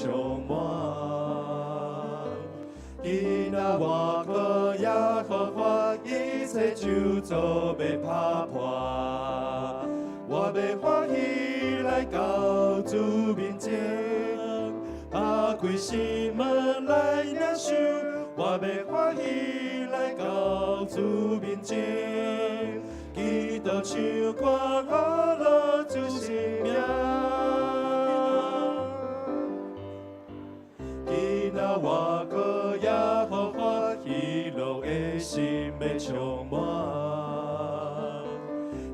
充满。今仔我靠耶和华，一切就做要打破。我要欢喜来到主面前，打开心门来领受。我要欢喜来到主面前，祈祷唱歌阿乐主生命。今仔我靠耶和华，喜乐的心要充满。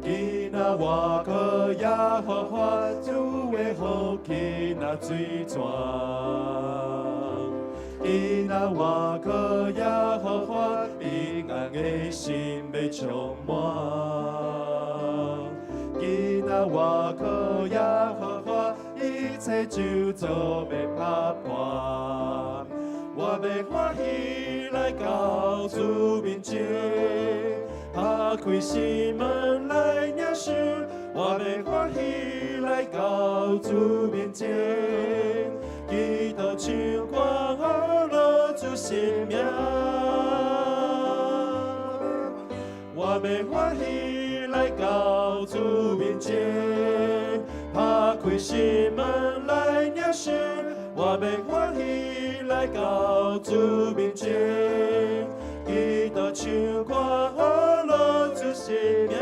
今仔我靠耶和华，主的福气那水泉。今仔我靠耶和华，平安的心要充满。今仔我靠耶和华，一切就做要打破。我要欢喜来到主面前，打开心门来领受。我要欢喜来到主面前，祈祷唱歌阿乐主生命。我要欢喜来到主面前，打开心门来领受。我要欢喜来到主面前，祈祷唱歌阿乐主生命。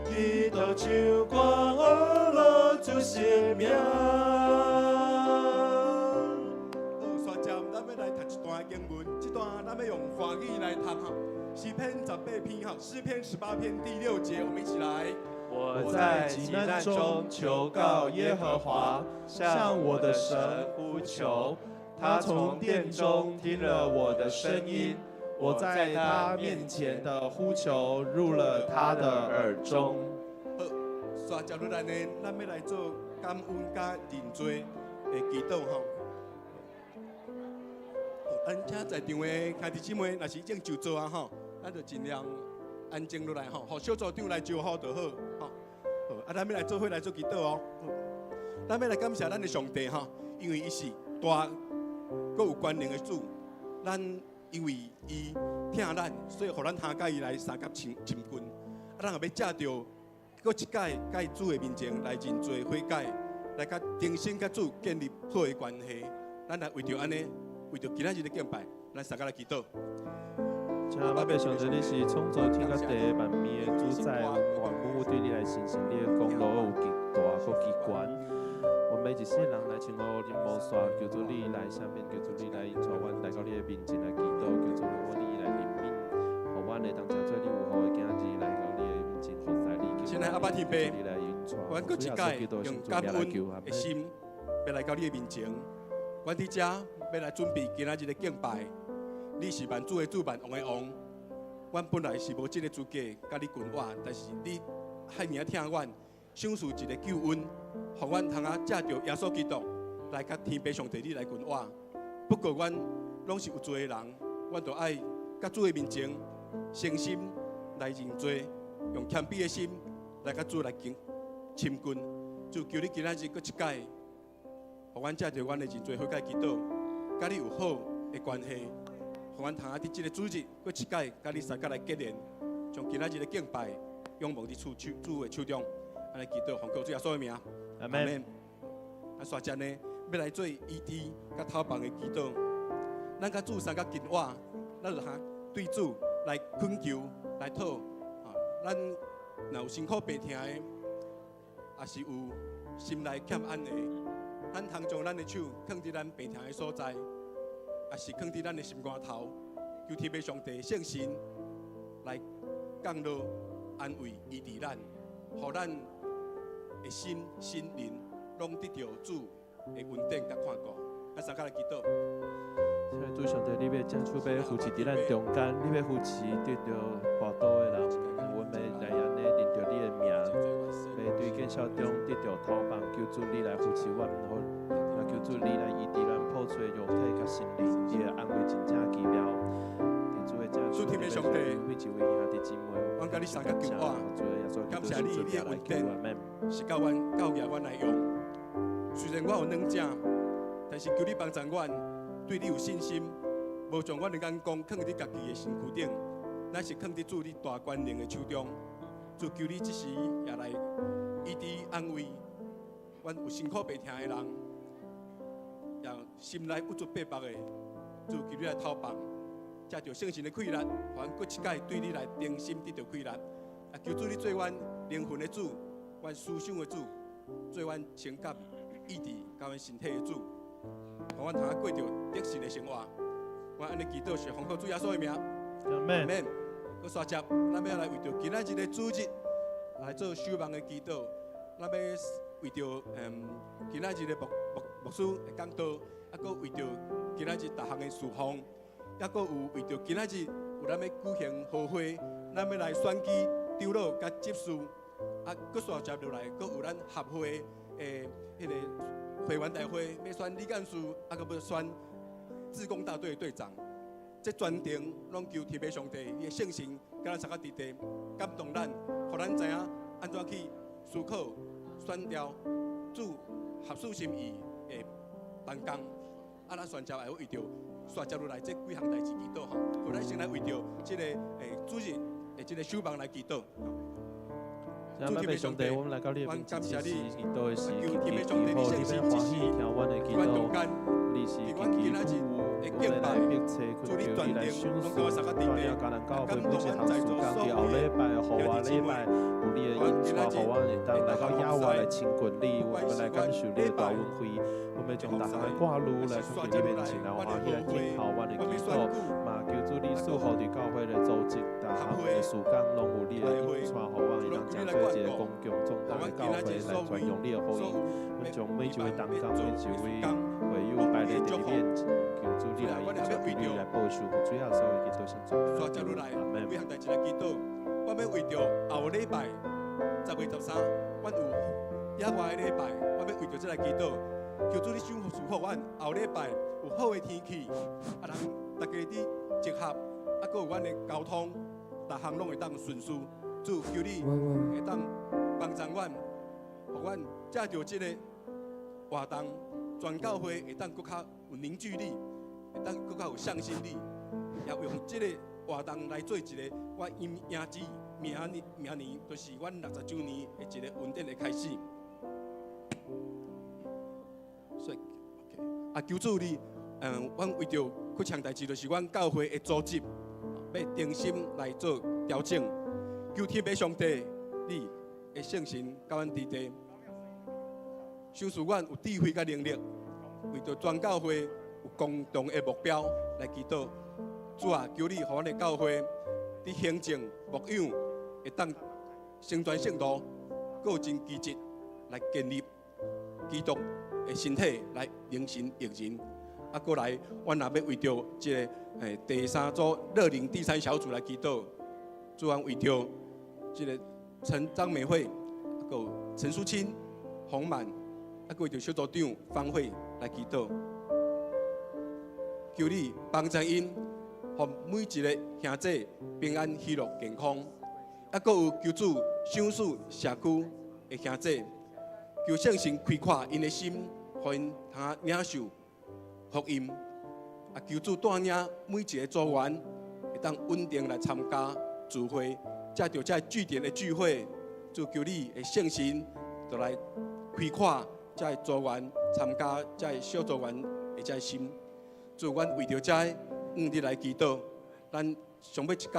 祈祷唱歌阿乐主生命。好，现在咱要来读一段经文，这段咱要用华语来读哈。诗篇18篇哈，诗篇18篇第6节，我们一起来。我在急难中求告耶和华，向我的神呼求。他从殿中听了我的声音，我在他面前的呼求入了他的耳中。好，接落来呢，咱要来做感恩加认罪的祈祷哈。咱请在场的兄弟姊妹，若是已经就座啊吼，咱就尽量安静落来吼，互小组长来招呼就好吼。好，啊，咱要来做伙来做祈祷哦。咱要来感谢咱的上帝哈，因为伊是大，佮有权能的主。咱因为伊疼咱，所以互咱下届伊来三甲亲近。啊，咱也要借着佮一届甲主的面前来认罪悔改，来甲重新甲主建立好的关系。咱来为着安尼。为着今仔日的敬拜，咱大家来祈祷。请我要上帝，你是创造天甲地万物的主宰，万物对你来信心，你的功劳有极大佮极悬。我们每一世人来请我任无煞，求主你来下面，求主你来引带阮来到你的面前来祈祷，求主我你来怜悯，互阮会当成做你有好的今日来到你的面前，服侍你。现在阿爸天父，你来引带，阮搁一届用感恩的心，要来到你的面前。阮伫遮要来准备今仔日的敬拜，你是万主的主，万王的王。阮本来是无这个资格甲你群活，但是你海尔疼阮，享受一个救恩，互阮通啊借着耶稣基督来甲天父上帝你来群活。不过阮拢是有罪的人，阮就爱甲主的面前诚心来认罪，用谦卑的心来甲主来亲近。就求你今仔日搁一届。互阮借着阮的认罪悔改祈祷，甲你有好的关系，互阮通啊伫即个主日，搁一届甲你三甲来结连，将今仔日的敬拜仰望伫主的手中，安尼祈祷，奉靠主耶稣的名，阿门。啊，刷只呢，要来做医治甲讨房的祈祷，咱甲主三甲紧活，咱就哈对主来恳求来讨，啊，咱若有辛苦病痛的，也是有心内欠安的。咱通将咱的手放伫咱病痛的所在，也是放伫咱的心肝头，求天父上帝圣神来降落安慰医治咱，互咱的心灵拢得到主的稳定甲看顾。啊，三甲来祈祷。主上帝，你要将手要扶持伫咱中间，你要扶持得到跋倒的人，阮要来安尼认着你的名。要对见效中得到头帮，求主你来扶持阮，也求主你来医治咱破碎肉体甲心灵，你的安慰真正奇妙。天主的主天的上帝，我甲你三甲求我，感谢你，你的恩典是到阮教业阮来用。虽然我有软正，但是求你帮助阮，对你有信心，无将阮的眼光放伫家己的身躯顶，乃是放伫主你大权能的手中。主求你即时也来医治安慰阮有辛苦白听的人，也心内不足白白的，主求你来透放。借着圣神的气力，还搁一届对你来定心得到气力。啊，求主你做阮灵魂的主，阮思想的主，做阮情感、意志、甲阮身体的主，互阮通过着得胜的生活。我安尼祈祷是奉靠主耶稣的名。阿门。搁续接，咱要来为着今仔日的主日来做守望的祈祷。咱要为着今仔日的牧师的讲道，啊，搁为着今仔日逐项的事奉。也阁有为着今仔日有咱要举行好会，咱要来选举长老甲执事，啊，阁续接落来，阁有咱合会诶，迄个会员大会要选理干事，啊，阁要选志工大队的队长。这全程拢求天父上帝，伊的圣神甲咱三个伫地感动咱，互咱知影安怎去思考、选调主合适心意的办工。啊，咱选召也会为着。续接落来这几项代志祈祷吼，互咱先来为着这个主日的这个守望来祈祷。主天父上帝，我们来到你的面前，祈祷的时，祈求你要欢喜听阮的祈祷，你是基督，我们来迫切恳求你来赏赐，专业教人教会每一项事工，伫后礼拜、后下礼拜有你的引带，互阮会当来到野外来亲近你，我们来感受你的大恩惠。我们将大项的挂路来放伫你面前，来欢喜来听候阮的祈祷，嘛求主你祝福伫教会的组织，大项的事工拢有你的引带，互阮会当成做一个公共重大的教会来传扬你的福音。阮将每一位同工、每一位会友摆在你的面前，求主你来引带，你来保守，主要所有祈祷上主。续接落来，几项代志来祈祷，我要为着后礼拜10月13，阮有野外的礼拜，我要为着这来祈祷。求主你祝福阮后礼拜有好的天气，啊，人大家伫集合，啊，搁有阮的交通，逐项拢会当顺遂。主求你会当帮助阮，互阮借着这个活动，全教会会当搁较有凝聚力，会当搁较有向心力，也用这个活动来做一个我迎之明年就是阮60周年的一个稳定的开始。所以 ，OK， 啊，求主你，阮为着去强代志，就是阮教会的组织，要定心来做调整。求天父上帝，你的圣神甲阮伫地，赏赐阮有智慧甲能力，为着全教会有共同的目标来祈祷。主啊，求你，互阮的教会伫行政牧养会当成全圣徒，各尽其职来建立基督的身体来凝神益人。啊，过来，阮也要为着这个第3组乐龄第3小组来祈祷。主啊，为着这个张美惠，啊，有陈淑清、洪满，啊，为着小组长方慧来祈祷。求你帮助因，互每一个兄弟平安、喜乐、健康。啊，阁有求主赏赐社区的兄弟，求圣神开阔因的心，互因通领受福音。啊，求主带领每一个组员会当稳定来参加聚会，借着这据点的聚会，就求你的圣神就来开阔这组员参加这小组员的这心。就阮为着这日来祈祷，咱上尾一届，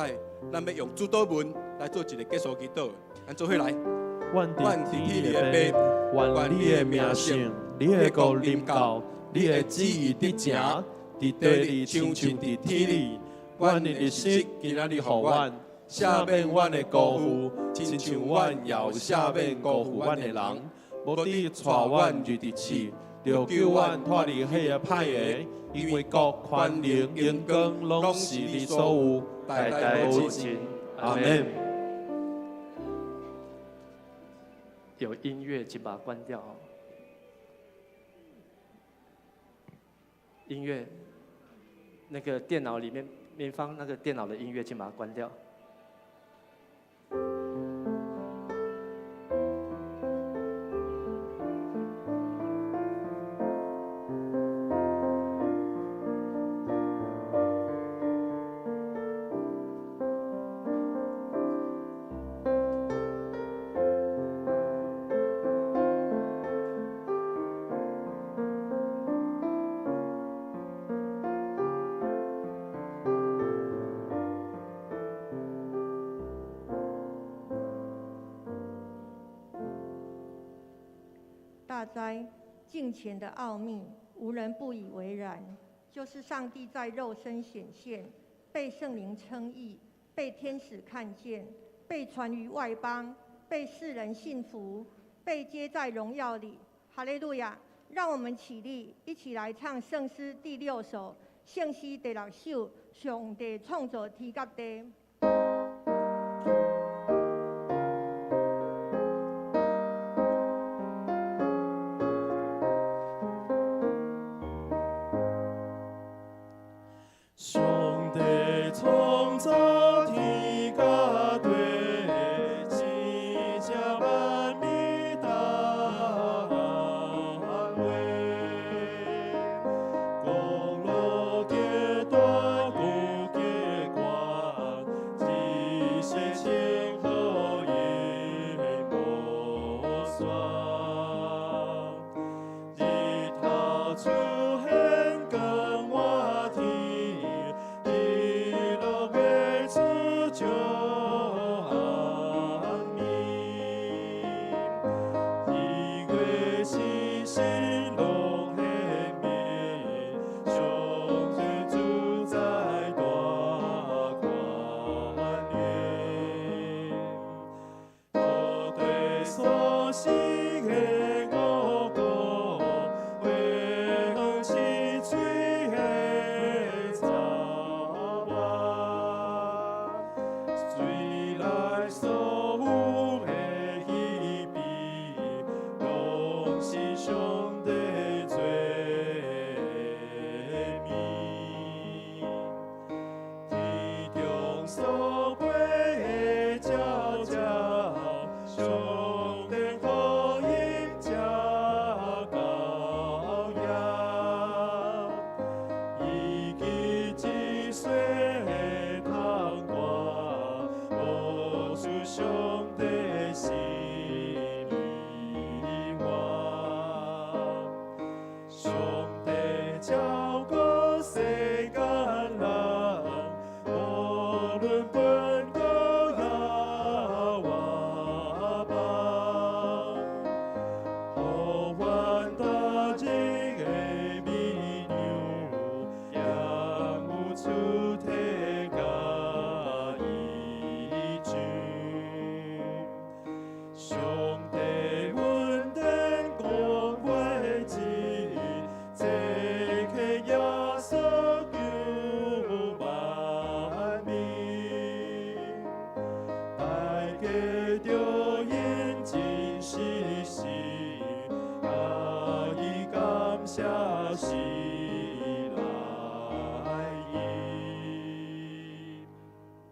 咱要用主祷文来做一个结束祈祷，咱做伙来。愿伫天里的爸，愿你的名圣，你的国临到，你的旨意伫正，伫地里像伫天里。愿你日息今仔日互阮，赦免阮的辜负，亲像阮也有赦免辜负阮的人，无伫带阮入地狱，就救阮脱离迄个歹个。因为国、权能、荣光，拢是你所有，代代无尽。阿门。有音乐，请把它关掉。音乐，那个电脑里面民方那个电脑的音乐，请把它关掉。大哉，敬虔的奥秘，无人不以为然。就是上帝在肉身显现，被圣灵称义，被天使看见，被传于外邦，被世人信服，被接在荣耀里。哈利路亚！让我们起立，一起来唱圣诗第6首，圣诗第6首，上帝创造天甲地。上帝创造天甲地，四者万物当为，光露皆大有皆观，一切清好也无双，日头出现光我天。就安眠，日月星星拢显明，上帝主宰大宽愿，土地所生的五谷，为恒七水的草花。水来所有的喜悲，拢是上帝做面。天中所飞的鸟鸟，上帝呼应这羔羊，以及一岁的窗光。出上帝心里话，上帝照顾世间人，无论本国也外邦，呼唤大日的美牛，养有出体甲伊主。上帝恩典光辉子，这个耶稣救万民，大家着应尽实事，以感谢时来迎。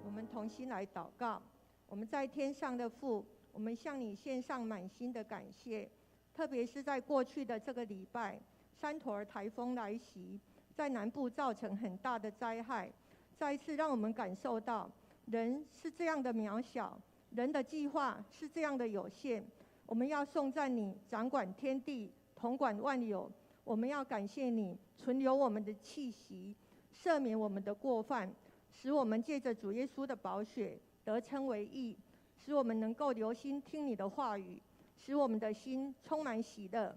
我们同心来祷告。我们在天上的父，我们向你献上满心的感谢，特别是在过去的这个礼拜，山陀儿台风来袭，在南部造成很大的灾害，再一次让我们感受到人是这样的渺小，人的计划是这样的有限。我们要颂赞你掌管天地，统管万有。我们要感谢你存留我们的气息，赦免我们的过犯，使我们借着主耶稣的宝血得称为义，使我们能够留心听你的话语，使我们的心充满喜乐。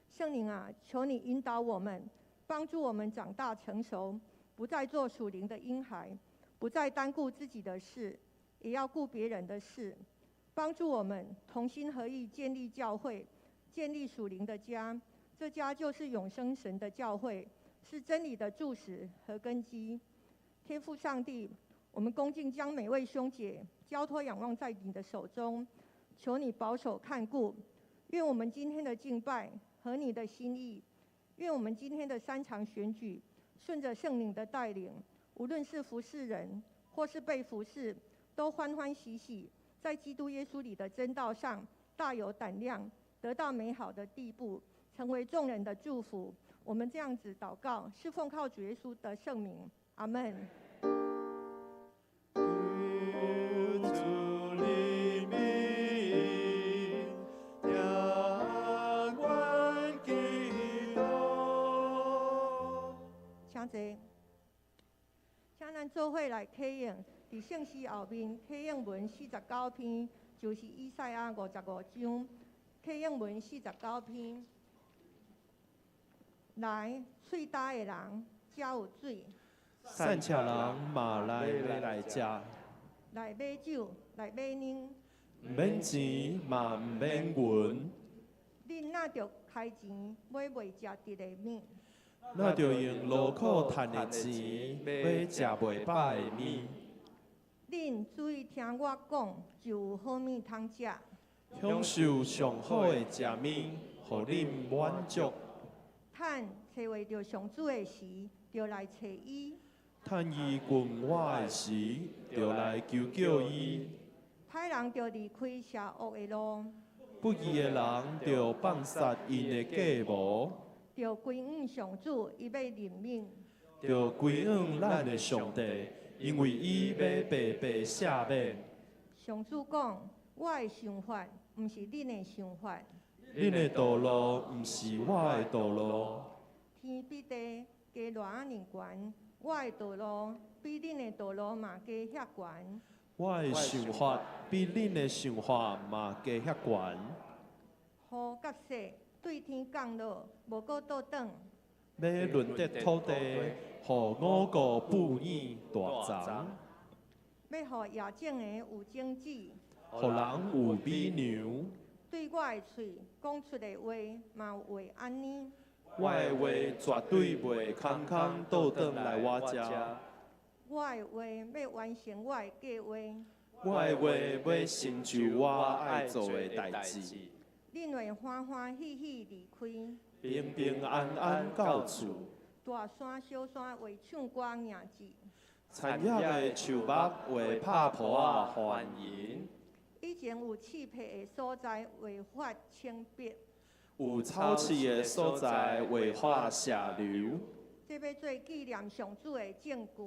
圣灵啊，求你引导我们，帮助我们长大成熟，不再做属灵的婴孩，不再单顾自己的事，也要顾别人的事。帮助我们同心合意建立教会，建立属灵的家。这家就是永生神的教会，是真理的柱石和根基。天父上帝，我们恭敬将每位兄姐交托仰望在你的手中，求你保守看顾。愿我们今天的敬拜合你的心意，愿我们今天的3场选举顺着圣灵的带领，无论是服侍人或是被服侍，都欢欢喜喜，在基督耶稣里的真道上大有胆量，得到美好的地步，成为众人的祝福。我们这样子祷告，是奉靠主耶稣的圣名，阿们。请坐。请咱做伙来启用，伫圣诗后面启用文49篇，就是以赛亚55章，启用文49篇。来，喙焦的人才有水。善巧人嘛来食，来买酒，来买奶。免钱嘛毋免银，恁若着开钱买袂食得的面，那着用劳苦赚的钱买食袂饱的面。恁注意听我讲，就有好面通食。享受上好的食面，互恁满足。趁找袂着上主的时，就来找伊。趁伊困我的时，就来求救伊。歹人就离开邪恶的路，不义的人就放杀因的计谋，就归向上主，伊要怜悯。就归向咱的上帝，因为伊要白白赦免。上主讲：我的想法，毋是恁的想法。恁的道路，毋是我的道路。天比地加偌尼悬，我的道路比恁的道路嘛加遐悬。我的想法比恁的想法嘛加遐悬。雨甲雪对天降落，无搁倒转。要润得土地，互五谷不义大长。要互野种的有种子，互人有美牛。对我的喙讲出的话嘛会安尼。我的话绝对袂空空倒转来我遮。我的话要完成我的计划。我的话要成就我爱做的代志。恁会欢欢喜喜离开，平平安安到厝。大山小山会唱歌迎接。田野的树木会拍蒲啊欢迎。以前有气魄的所在会发清白。有草气的所在会化下流。这要做纪念上主的证据。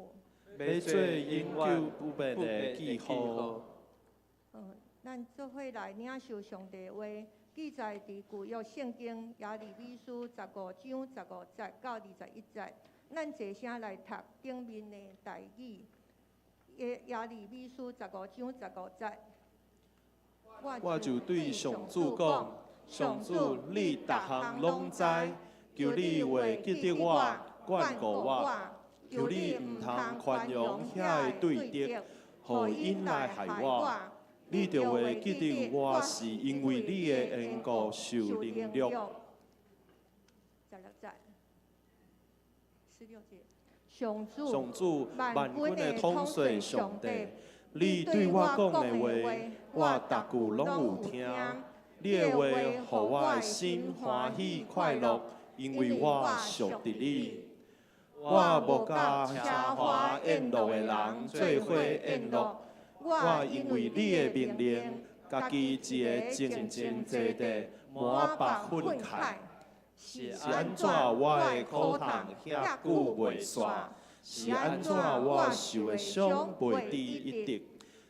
要做永久不变的记号。咱做伙来领受上帝话，记载伫旧约圣经耶利米书15章15节到21节。咱坐声来读顶面的台语。耶利米书15章15节。我就对上主讲，上主，你逐项拢知，求你话记得我，眷顾我，求你毋通宽容遐个对敌，互因来害我。你着会记得我，是因为你的缘故受凌辱。16节。上主，万军的统帅上帝，你对我讲的话，我逐句拢有听。你的话，互我的心欢喜快乐，因为我属伫你。我无甲奢华宴乐的人做伙宴乐。我因为你的命令，家己一个静静坐地，满腹愤慨。是安怎我的苦痛遐久袂煞？是安怎我受的伤袂治一直？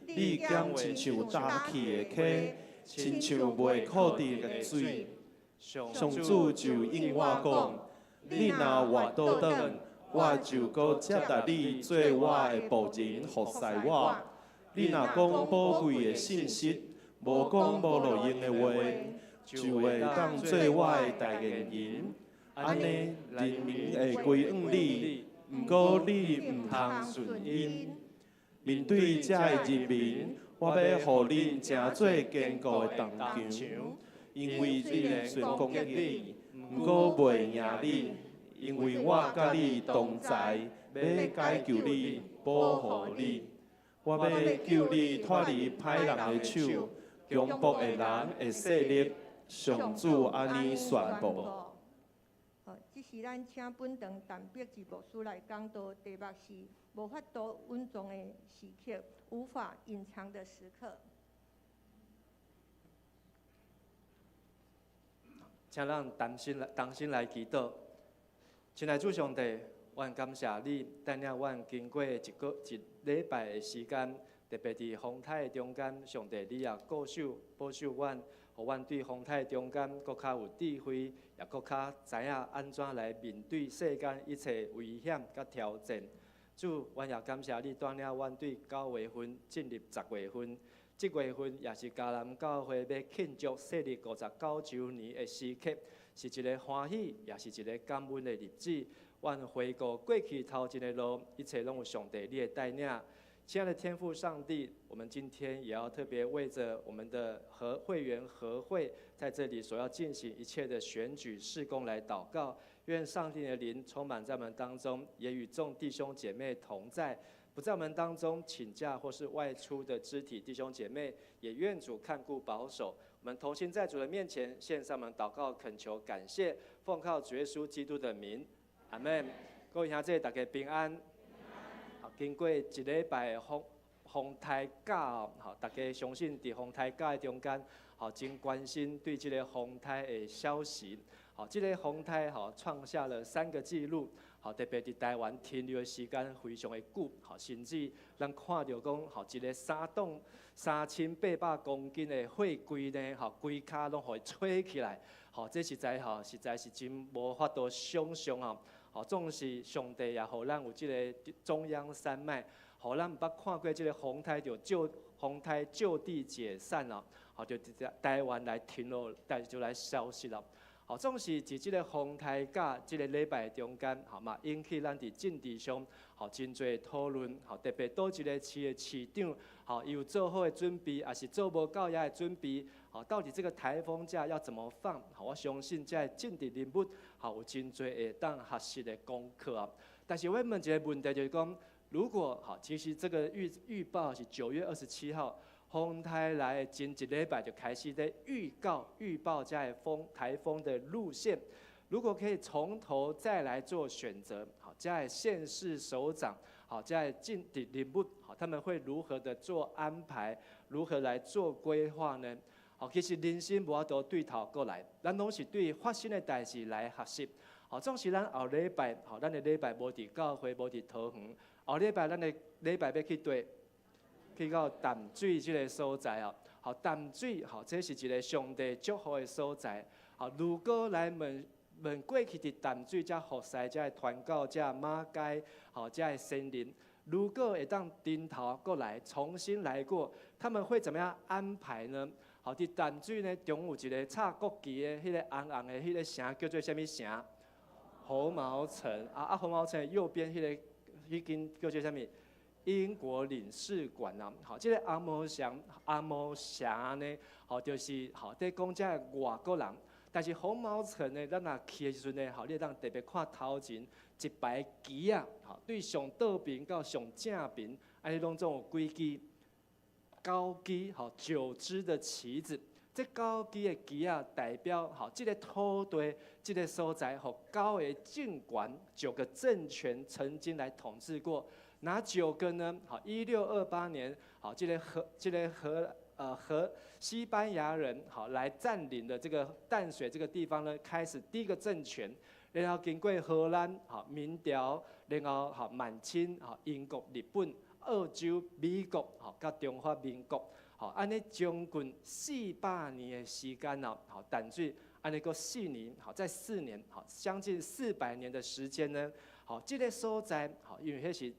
你减亲像打起的溪，亲像袂可治的水。上主就应我讲，你若活倒转，我就搁接待你做我的仆人服侍我。你若讲宝贵的信息，无讲无路用的话，就会当做我的代言人。安尼人民会归向你，毋过你毋通顺因。面对这的人民，我要互恁成做坚固的铜墙，因为你虽攻击你，毋过袂赢你，因为我甲你同在，要解救你，保护你。我要救你脱离歹人的手，强迫的人的势力。上主安尼宣布。这是咱请本堂陈碧志牧师来讲道题目是无法度稳重的时刻，无法隐藏的时刻。请咱同心来祈祷。亲爱的主上帝，阮感谢你带领阮经过一礼拜的时间，特别伫风台的中间，上帝你也固守保守阮，互阮对风台的中间搁较有智慧，也搁较知影安怎来面对世间一切危险甲挑战。主，阮也感谢你带领阮对9月份进入10月份。7月份也是迦南教会要庆祝设立59周年的时刻，是一个欢喜，也是一个感恩的日子。阮回顾过去头前的路，一切拢有上帝你的带领。亲爱的天父上帝，我们今天也要特别为着我们的会员合会在这里所要进行一切的选举事工来祷告。愿上帝的灵充满在我们当中，也与众弟兄姐妹同在。不在我们当中请假或是外出的肢体弟兄姐妹，也愿主看顾保守。我们同心在主的面前献上我们祷告、恳求、感谢，奉靠主耶稣基督的名，阿门。各位兄弟，大家平安。好，经过一礼拜的风台假，好，大家相信在风台假的中间，好，真关心对这个风台的消息。好，这个风台好创下了3个纪录。好，特别伫台湾停留的时间非常的久，好，甚至咱看到讲，好一个3800公斤的货柜呢，好，规卡拢互伊吹起来，好，这实在是真无法度想象啊！好，总是上帝也互咱有这个中央山脉，互咱毋捌看过这个风台就地解散了，好，就台湾来停落，就来消失了。好，总是伫即个风台甲即个礼拜中间，好嘛，引起咱伫政治上好真侪讨论，好特别倒一个市的市长，好有做好的准备，还是做无够也的准备，好到底这个台风假要怎么放？好，我相信这政治人物好有真侪会当学习的功课啊。但是我问一个问题就是讲，如果好，其实这个预报是9月27号。风台来的前一礼拜就开始在预报这台风的路线。如果可以从头再来做选择，好，在县市首长，好，在政治人物，好，他们会如何的做安排，如何来做规划呢？好，其实人生无法度对头过来，咱拢是对发生的代志来学习。好，总是咱后礼拜，好，咱的礼拜无伫教会，无伫桃园，后礼拜咱的礼拜要去对。去到淡水这个所在啊，好，淡水好，这是一个上帝祝福的所在。好，如果来问过去伫淡水遮服侍遮传教遮马街，好，遮的森林，如果会当顶头过来重新来过，他们会怎么样安排呢？好，伫淡水呢，中有一个插国旗的迄个红红的迄个城叫做啥物城？红毛城啊，红毛城的右边迄间叫做啥物？英国领事馆啊，好，这个阿摩峡呢，好，就是好在讲这外国人，但是红毛城呢，咱若去的时阵呢，好，你会当特别看头前一排旗啊，好，对上倒边到上正边，安尼拢总有几支高旗，好，9支的旗子，这高旗的旗啊，代表好，这个土地，这个所在，好9个政权9个政权曾经来统治过。哪9个呢？好，1628年，好，西班牙人好来占领的这个淡水这个地方呢，开始第一个政权，然后经过荷兰好民调，然后好满清好英国、日本、澳洲、美国好甲中华民国好，安尼将近400年的时间哦，好淡水安尼个4年好，在4年好将近400年的时间呢，好这个所在好，因为迄是。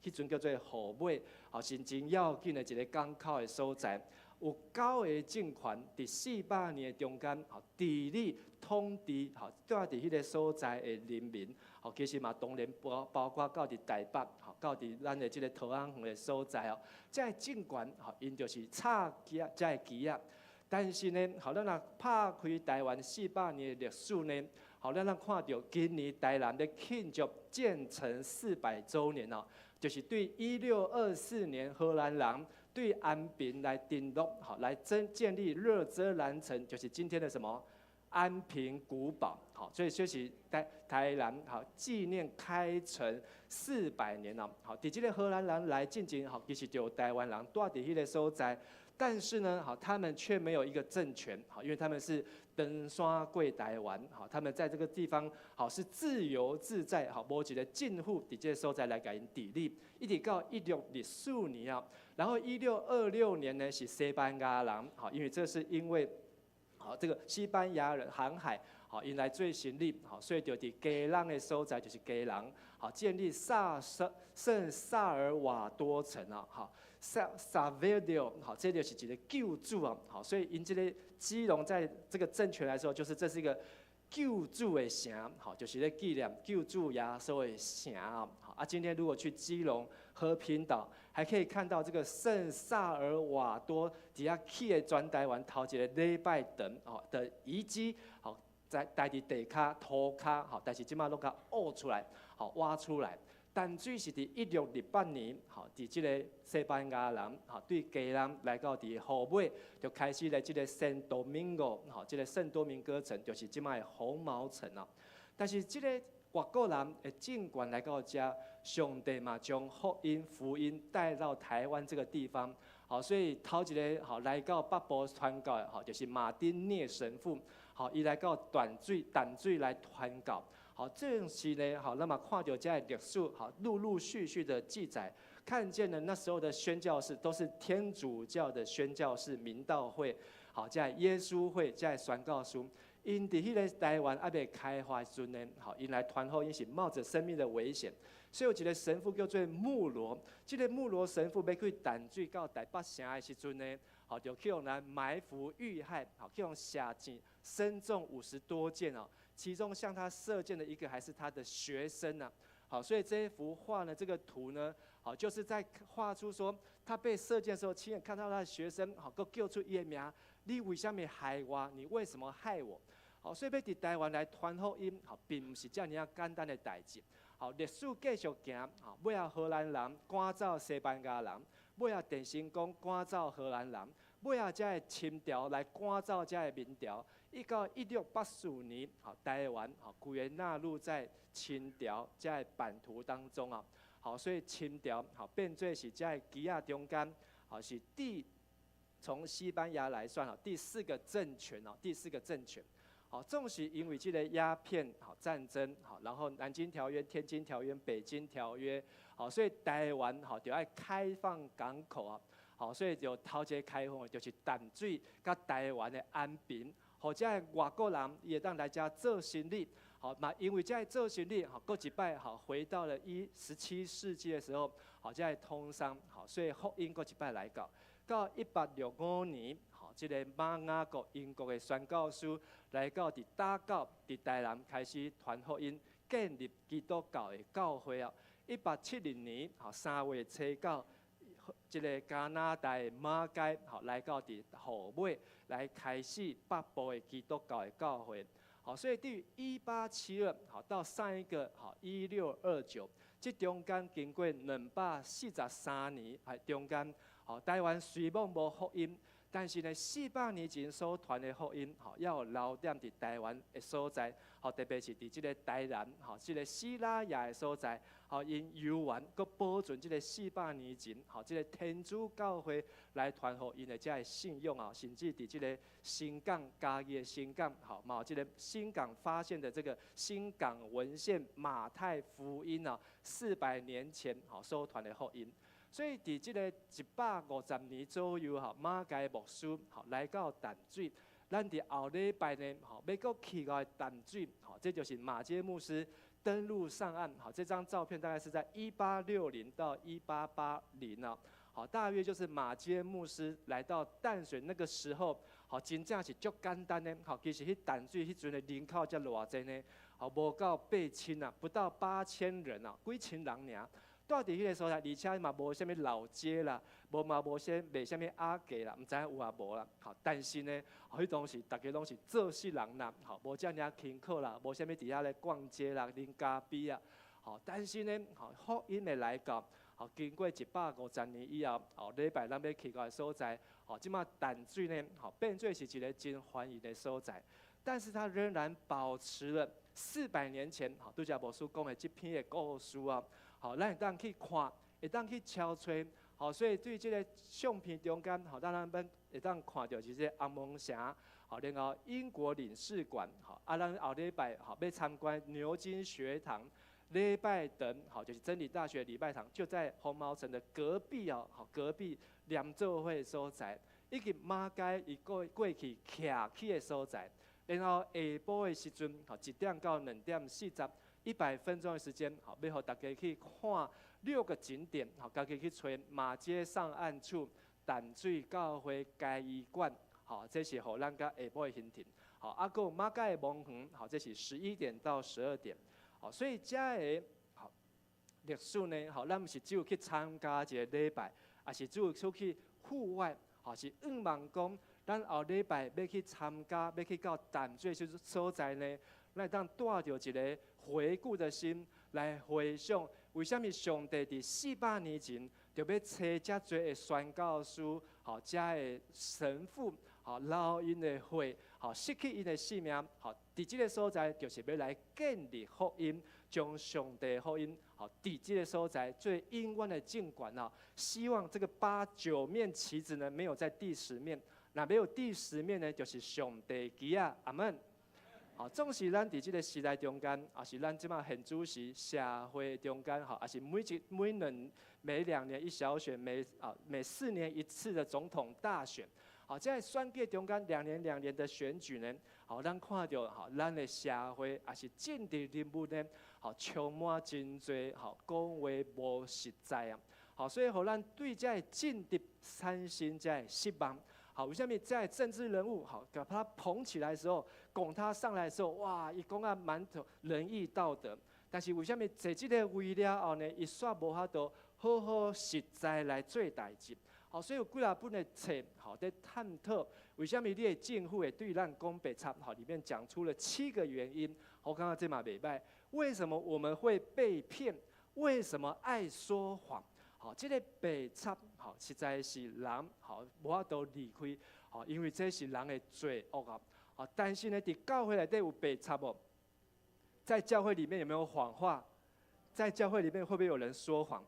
迄阵叫做河尾，吼，是真要紧的一个港口的所在，有9个政权伫400年的中间，吼，治理统治，吼，住伫迄个所在的人民，吼，其实嘛当然包括到伫台北，吼，到伫咱的即个桃园园的所在哦，这政权，吼，因就是插旗啊，这旗啊，但是呢，吼，咱若拍开台湾400年的历史呢，吼，咱看到今年台南咧庆祝建成400周年哦。就是对1624年荷兰人对安平来登陆，好来建立热遮兰城，就是今天的什么安平古堡。好，所以就是台南好纪念开城400年了，好，伫这个荷兰人来进行好，其实就有台湾人住伫迄个所在。但是呢，好，他们却没有一个政权，好，因为他们是登山过台湾，好，他们在这个地方好是自由自在，好，无一个政府伫这个所在来给因治理，一直到1624年啊，然后1626年呢是西班牙人，好，因为这是因为好这个西班牙人航海，好，因来做成立，好，所以就伫基朗的所在就是基朗，好，建立圣萨尔瓦多城啊，好。Salvador 好，这就是一个救主啊，好，所以因这个基隆在这个政权来说，就是这是一个救主的城，好，就是在纪念救主耶稣的城啊，好啊，今天如果去基隆和平岛，还可以看到这个圣萨尔瓦多底下起的全台湾头一个礼拜堂哦的遗迹，好，在在地骹土骹，好，但是即马拢甲挖出来，好挖出来。淡水是伫1628年，吼，伫即个西班牙人，吼，对基隆来到伫后尾，就开始来即个圣多明哥，吼，即个圣多明哥城，就是即卖红毛城啊。但是即个外国人的尽管来到遮，上帝嘛将福音带到台湾这个地方，好，所以头一个好来到北部传教的，好，就是马丁涅神父，好，伊来到淡水来传教。好，这时呢，好，那么看到这历史，好，陆续的记载，看见了那时候的宣教士都是天主教的宣教士、明道会，好，在耶稣会，在宣告书，因伫迄个台湾还未开发时阵呢，好，因来传福音是冒着生命的危险，所以有一个神父叫做穆罗，这个穆罗神父要去淡水到台北城的时阵呢，好，就去用来埋伏遇害，好，去用射箭，身中50多箭哦。其中向他射箭的一个还是他的学生啊，好，所以这一幅画呢，这个图呢，好，就是在画出说他被射箭的时候，亲眼看到他的学生，好，佮叫出伊的名，你为什么害我？你为什么害我？好，所以要伫台湾来传福音，好，并不是这样简单的代志。好，历史继续行，好，尾啊荷兰人赶走西班牙人，尾啊电信公赶走荷兰人，尾啊才会清朝来赶走才会明朝。一到1684年，好，台湾好，规个纳入在清朝在版图当中啊，好，所以清朝好变做是在基亚中间，好是从西班牙来算好第4个政权哦，第4个政权，好，纵使因为这个鸦片好战争好，然后南京条约、天津条约、北京条约，好，所以台湾好就要开放港口啊，好，所以就头一个开放的就是淡水甲台湾的安平。或者外国人也当来遮做生意，好嘛，因为遮做生意，好，过一摆好回到了17世纪的时候，好，遮通商，好，所以福音过一摆来到1865年，好，这个马雅各英国的宣教师来到伫打狗伫台南开始传福音，建立基督教的教会啊。1870年，好3月初9。这个加拿大的马街，好来到伫后尾来开始北部的基督教的教会，好，所以对于1872好到上一个好1629，这中间经过243年，系中间好台湾虽然无福音，但是呢400年前所传的福音，好要有留点伫台湾的所在，好特别是伫这个台南，好这个西拉雅的所在。好，因游玩，佮保存这个400年前，好，这个天主教会来传福音的这个信用啊，甚至伫这个新港嘉义的新港，好，嘛，这个新港发现的这个新港文献马太福音啊，400年前好所传的福音，所以伫这个150年左右，哈，马街牧师好来到淡水，咱伫后礼拜呢，好，要佮去到淡水，好，这就是马街牧师。登陆上岸，好，这张照片大概是在1860到1880啊，好，大约就是马街牧师来到淡水那个时候，好，真正是足简单的，好，其实去淡水迄阵的人口才偌济呢，好，无到8000啊，不到8000人啊，几千人尔。住伫迄个所在，而且嘛无啥物老街啦，无卖啥物阿价啦，毋知有啊无啦。好，但是呢，迄当时大家拢是做事人啦，好，无遮尔勤苦啦，无啥物伫遐咧逛街啦、啉咖啡啊。好，但是呢，好福音的来到，好经过150年以后，好礼拜咱要去到的所在，好即马淡水呢，好变做是一个真欢迎的所在。但是它仍然保持了400年前好杜家博士讲的这篇的故事啊，好，咱会当去看，会当去敲吹，好，所以对这个相片中间，好，咱们会当看到就是红毛城，好，然后英国领事馆，好，咱后礼拜好要参观牛津学堂。礼拜堂好，就是真理大学礼拜堂，就在红毛城的隔壁哦，好，隔壁念做会所在，以及马街伊过去徛起的所在。然后下晡的时阵，好1点到2点40，100分钟的时间，好，要互大家去看6个景点，好，家己去找马街上岸处、淡水教会街医馆，好，这是互咱甲下晡的行程。好，还有马街的蒙园，好，这是11点到12点。好，所以遮个好历史呢，好，咱毋是只有去参加一个礼拜，也是只有出去户外，好，是希望讲，咱后礼拜要去参加，要去到淡水所在呢，咱当带着一个回顾的心来回想，为什么上帝伫400年前就要找遮多的宣教师，好，遮的神父，好，留因的血，好，失去因的性命，好，伫即个所在就是要来建立福音，将上帝福音，好，伫即个所在最永远的境观啊，希望这个8、9面旗子呢，没有在第10面，那没有第10面呢，就是上帝旗啊，阿门。好，总是咱伫即个时代中间，也是咱即马现主时社会中间，好，也是每2年一小选，每4年1次的总统大选。好，在选举中间2年的选举呢，好，咱看到好，咱的社会也是政治人物呢，好，充满真多好讲话无实在啊。好，所以互咱对这政治产生这失望。好，为什么在政治人物好把他捧起来的时候，拱他上来的时候，哇，伊讲啊满头仁义道德，但是为什么在这个位了后呢，伊煞无法度好好实在来做代志？好，所以有几啊本的册，好在探讨为什么你的政府会对咱讲白差，好，里面讲出了7个原因。我刚刚这嘛袂歹，为什么我们会被骗？为什么爱说谎？好，这个白差，好，实在是人好无法度离开，好，因为这是人的罪恶啊。好，但是呢，伫教会内底有白差无？在教会里面有没有谎话？在教会里面会不会有人说谎？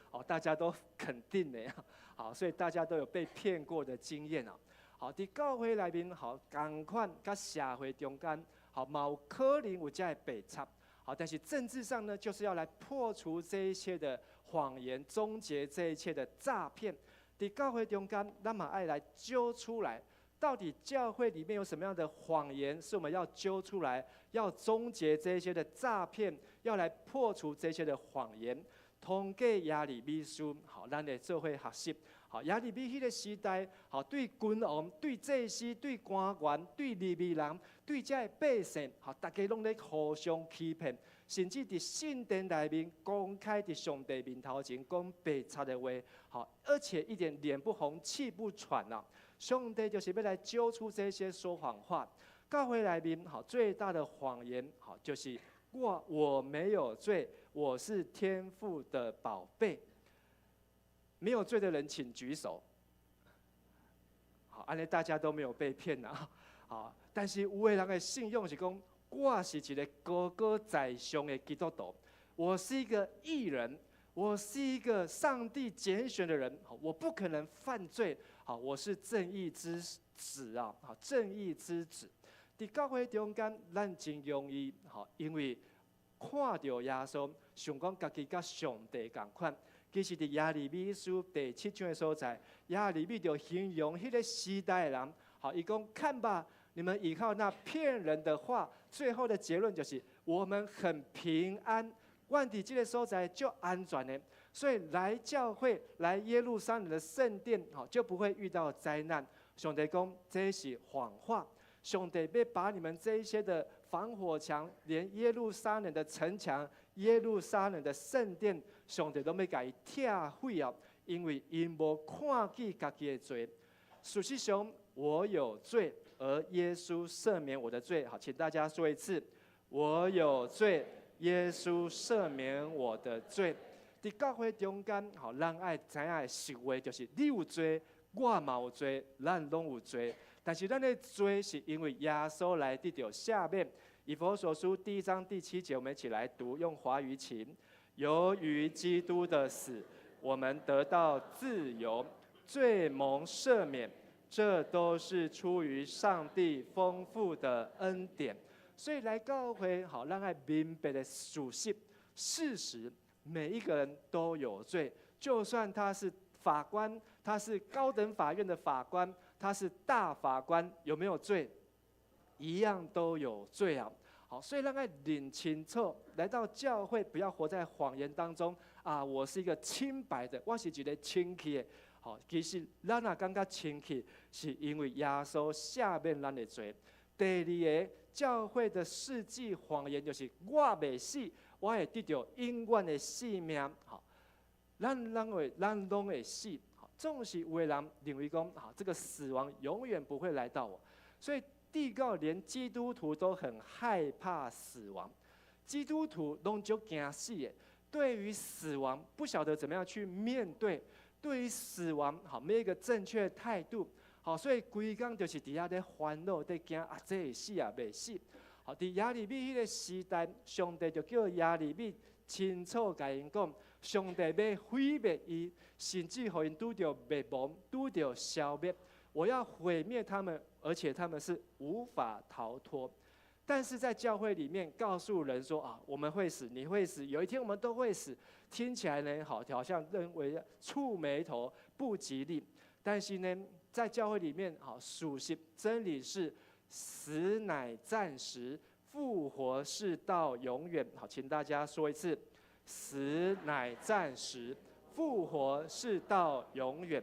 好，大家都肯定的呀。好，所以大家都有被骗过的经验啊。好，伫教会内面，好，同款甲社会中间，好，嘛有可能有这个白差。好，但是政治上呢，就是要来破除这一切的谎言，终结这一切的诈骗。伫教会中间，咱嘛爱来揪出来，到底教会里面有什么样的谎言，是我们要揪出来，要终结这一些的诈骗，要来破除这些的谎言。通过耶利米书，好，咱的做伙学习。好，耶利米迄个时代，好，对君王、对祭司、对官员、对利未人、对这些百姓，好，大家拢咧互相欺骗，甚至伫圣殿内面公开伫上帝面头前讲白贼的话，好，而且一点脸不红、气不喘啊！上帝就是要来揪出这些说谎话。教会内面，好，最大的谎言，好，就是我没有罪，我是天父的宝贝。没有罪的人请举手。好，安尼大家都没有被骗啊。好，但是有的人的信用是讲，我是一个高高在上的基督徒，我是一个义人，我是一个上帝拣选的人，我不可能犯罪。好，我是正义之子啊！好，正义之子。伫教会中间，咱真容易，好，因为看到耶稣，想讲家己甲上帝同款。其实伫耶利米书第7章的所在，耶利米就形容迄个时代的人，好，伊讲看吧，你们依靠那骗人的话，最后的结论就是我们很平安，万伫这个所在就安全的。所以来教会、来耶路撒冷的圣殿，好，就不会遇到灾难。上帝讲这是谎话，上帝要把你们这一些的防火墙，连耶路撒冷的城墙、耶路撒冷的圣殿，上帝都要甲伊拆毁啊！因为因无看见家己的罪。事实上，我有罪，而耶稣赦免我的罪。好，请大家说一次：我有罪，耶稣赦免我的罪。伫教会中间，好，咱爱知影的实话就是：你有罪，我嘛有罪，咱拢有罪。但是咱的罪是因为耶稣来得到赦免。以弗所书1章第7节，我们一起来读，用华语请。由于基督的死，我们得到自由，罪蒙赦免，这都是出于上帝丰富的恩典。所以来教会，好让爱明白的属性事实，每一个人都有罪，就算他是法官，他是高等法院的法官，他是大法官，有没有罪？一样都有罪啊！好，所以让爱认清楚，来到教会不要活在谎言当中啊！我是一个清白的，我是一个清气的。好，其实咱也感觉清气，是因为耶稣赦免咱的罪。第二个，教会的世纪谎言就是我未死，我会得到永远的性命。好，咱拢会死。好，总是有的人认为讲，好，这个死亡永远不会来到我，所以地告连基督徒都很害怕死亡。基督徒拢就惊死的，对于死亡不晓得怎么样去面对，对于死亡好没有一个正确的态度。好，所以规工就是伫遐咧烦恼，在惊啊，这会死啊，未死。好，伫亚利米迄个时代，上帝就叫亚利米清楚甲因讲，上帝要毁灭伊，甚至互因拄着灭亡，拄着消灭。我要毁灭他们，而且他们是无法逃脱。但是在教会里面告诉人说啊，我们会死，你会死，有一天我们都会死，听起来呢，好像认为触眉头不吉利。但是呢，在教会里面，好，属性真理是死乃暂时，复活是到永远。好，请大家说一次：死乃暂时，复活是到永远。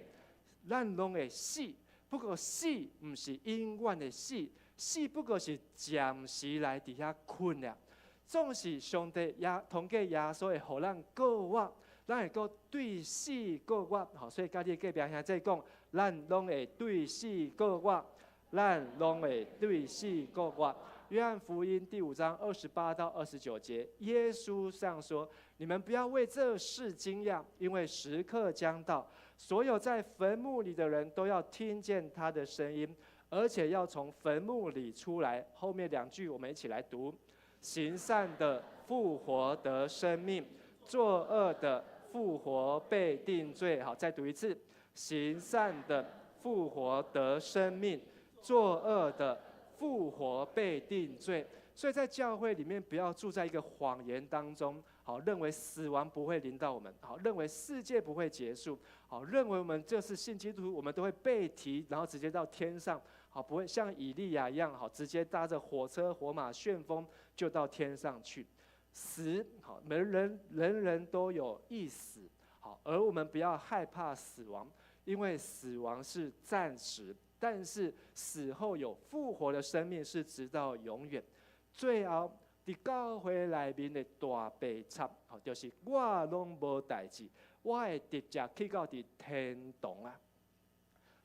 咱拢会死，不过死不是永远的死，死不过是暂时来伫遐困了。总是上帝也通过耶稣会互咱过活。咱会搁对死过活，好，所以家己隔壁兄弟讲，咱拢会对死过活，咱拢会对死过活。约翰福音第5章28到29节，耶稣这样说：你们不要为这事惊讶，因为时刻将到，所有在坟墓里的人都要听见他的声音，而且要从坟墓里出来。后面2句我们一起来读：行善的复活得生命，作恶的复活被定罪。好，再读一次：行善的复活得生命，作恶的复活被定罪。所以在教会里面，不要住在一个谎言当中，好，认为死亡不会临到我们，好，认为世界不会结束，好，认为我们就是信基督徒，我们都会被提，然后直接到天上，好，不会像以利亚一样，好，直接搭着火车、火马、旋风就到天上去。死，好，人人都有一死，好，而我们不要害怕死亡，因为死亡是暂时，但是死后有复活的生命是直到永远。最后，伫教会内面的大悲惨，好，就是我拢无代志，我会直接去到伫天堂啊！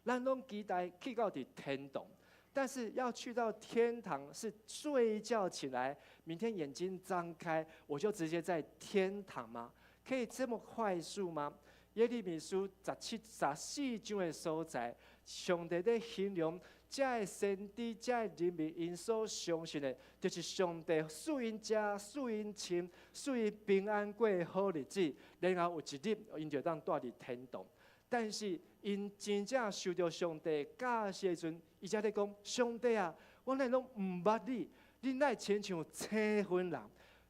咱拢期待去到伫天堂。但是要去到天堂，是睡一觉起来，明天眼睛张开，我就直接在天堂吗？可以这么快速吗？耶利米书14章的所在，上帝在形容这的先知、这的人民因所相信的，就是上帝赐因家、赐因亲、赐因平安过好日子，然后有一日因就当住伫天堂。但是因真正受到上帝教示的时阵，伊才咧讲：上帝啊，我乃拢唔捌你，你乃亲像青昏人，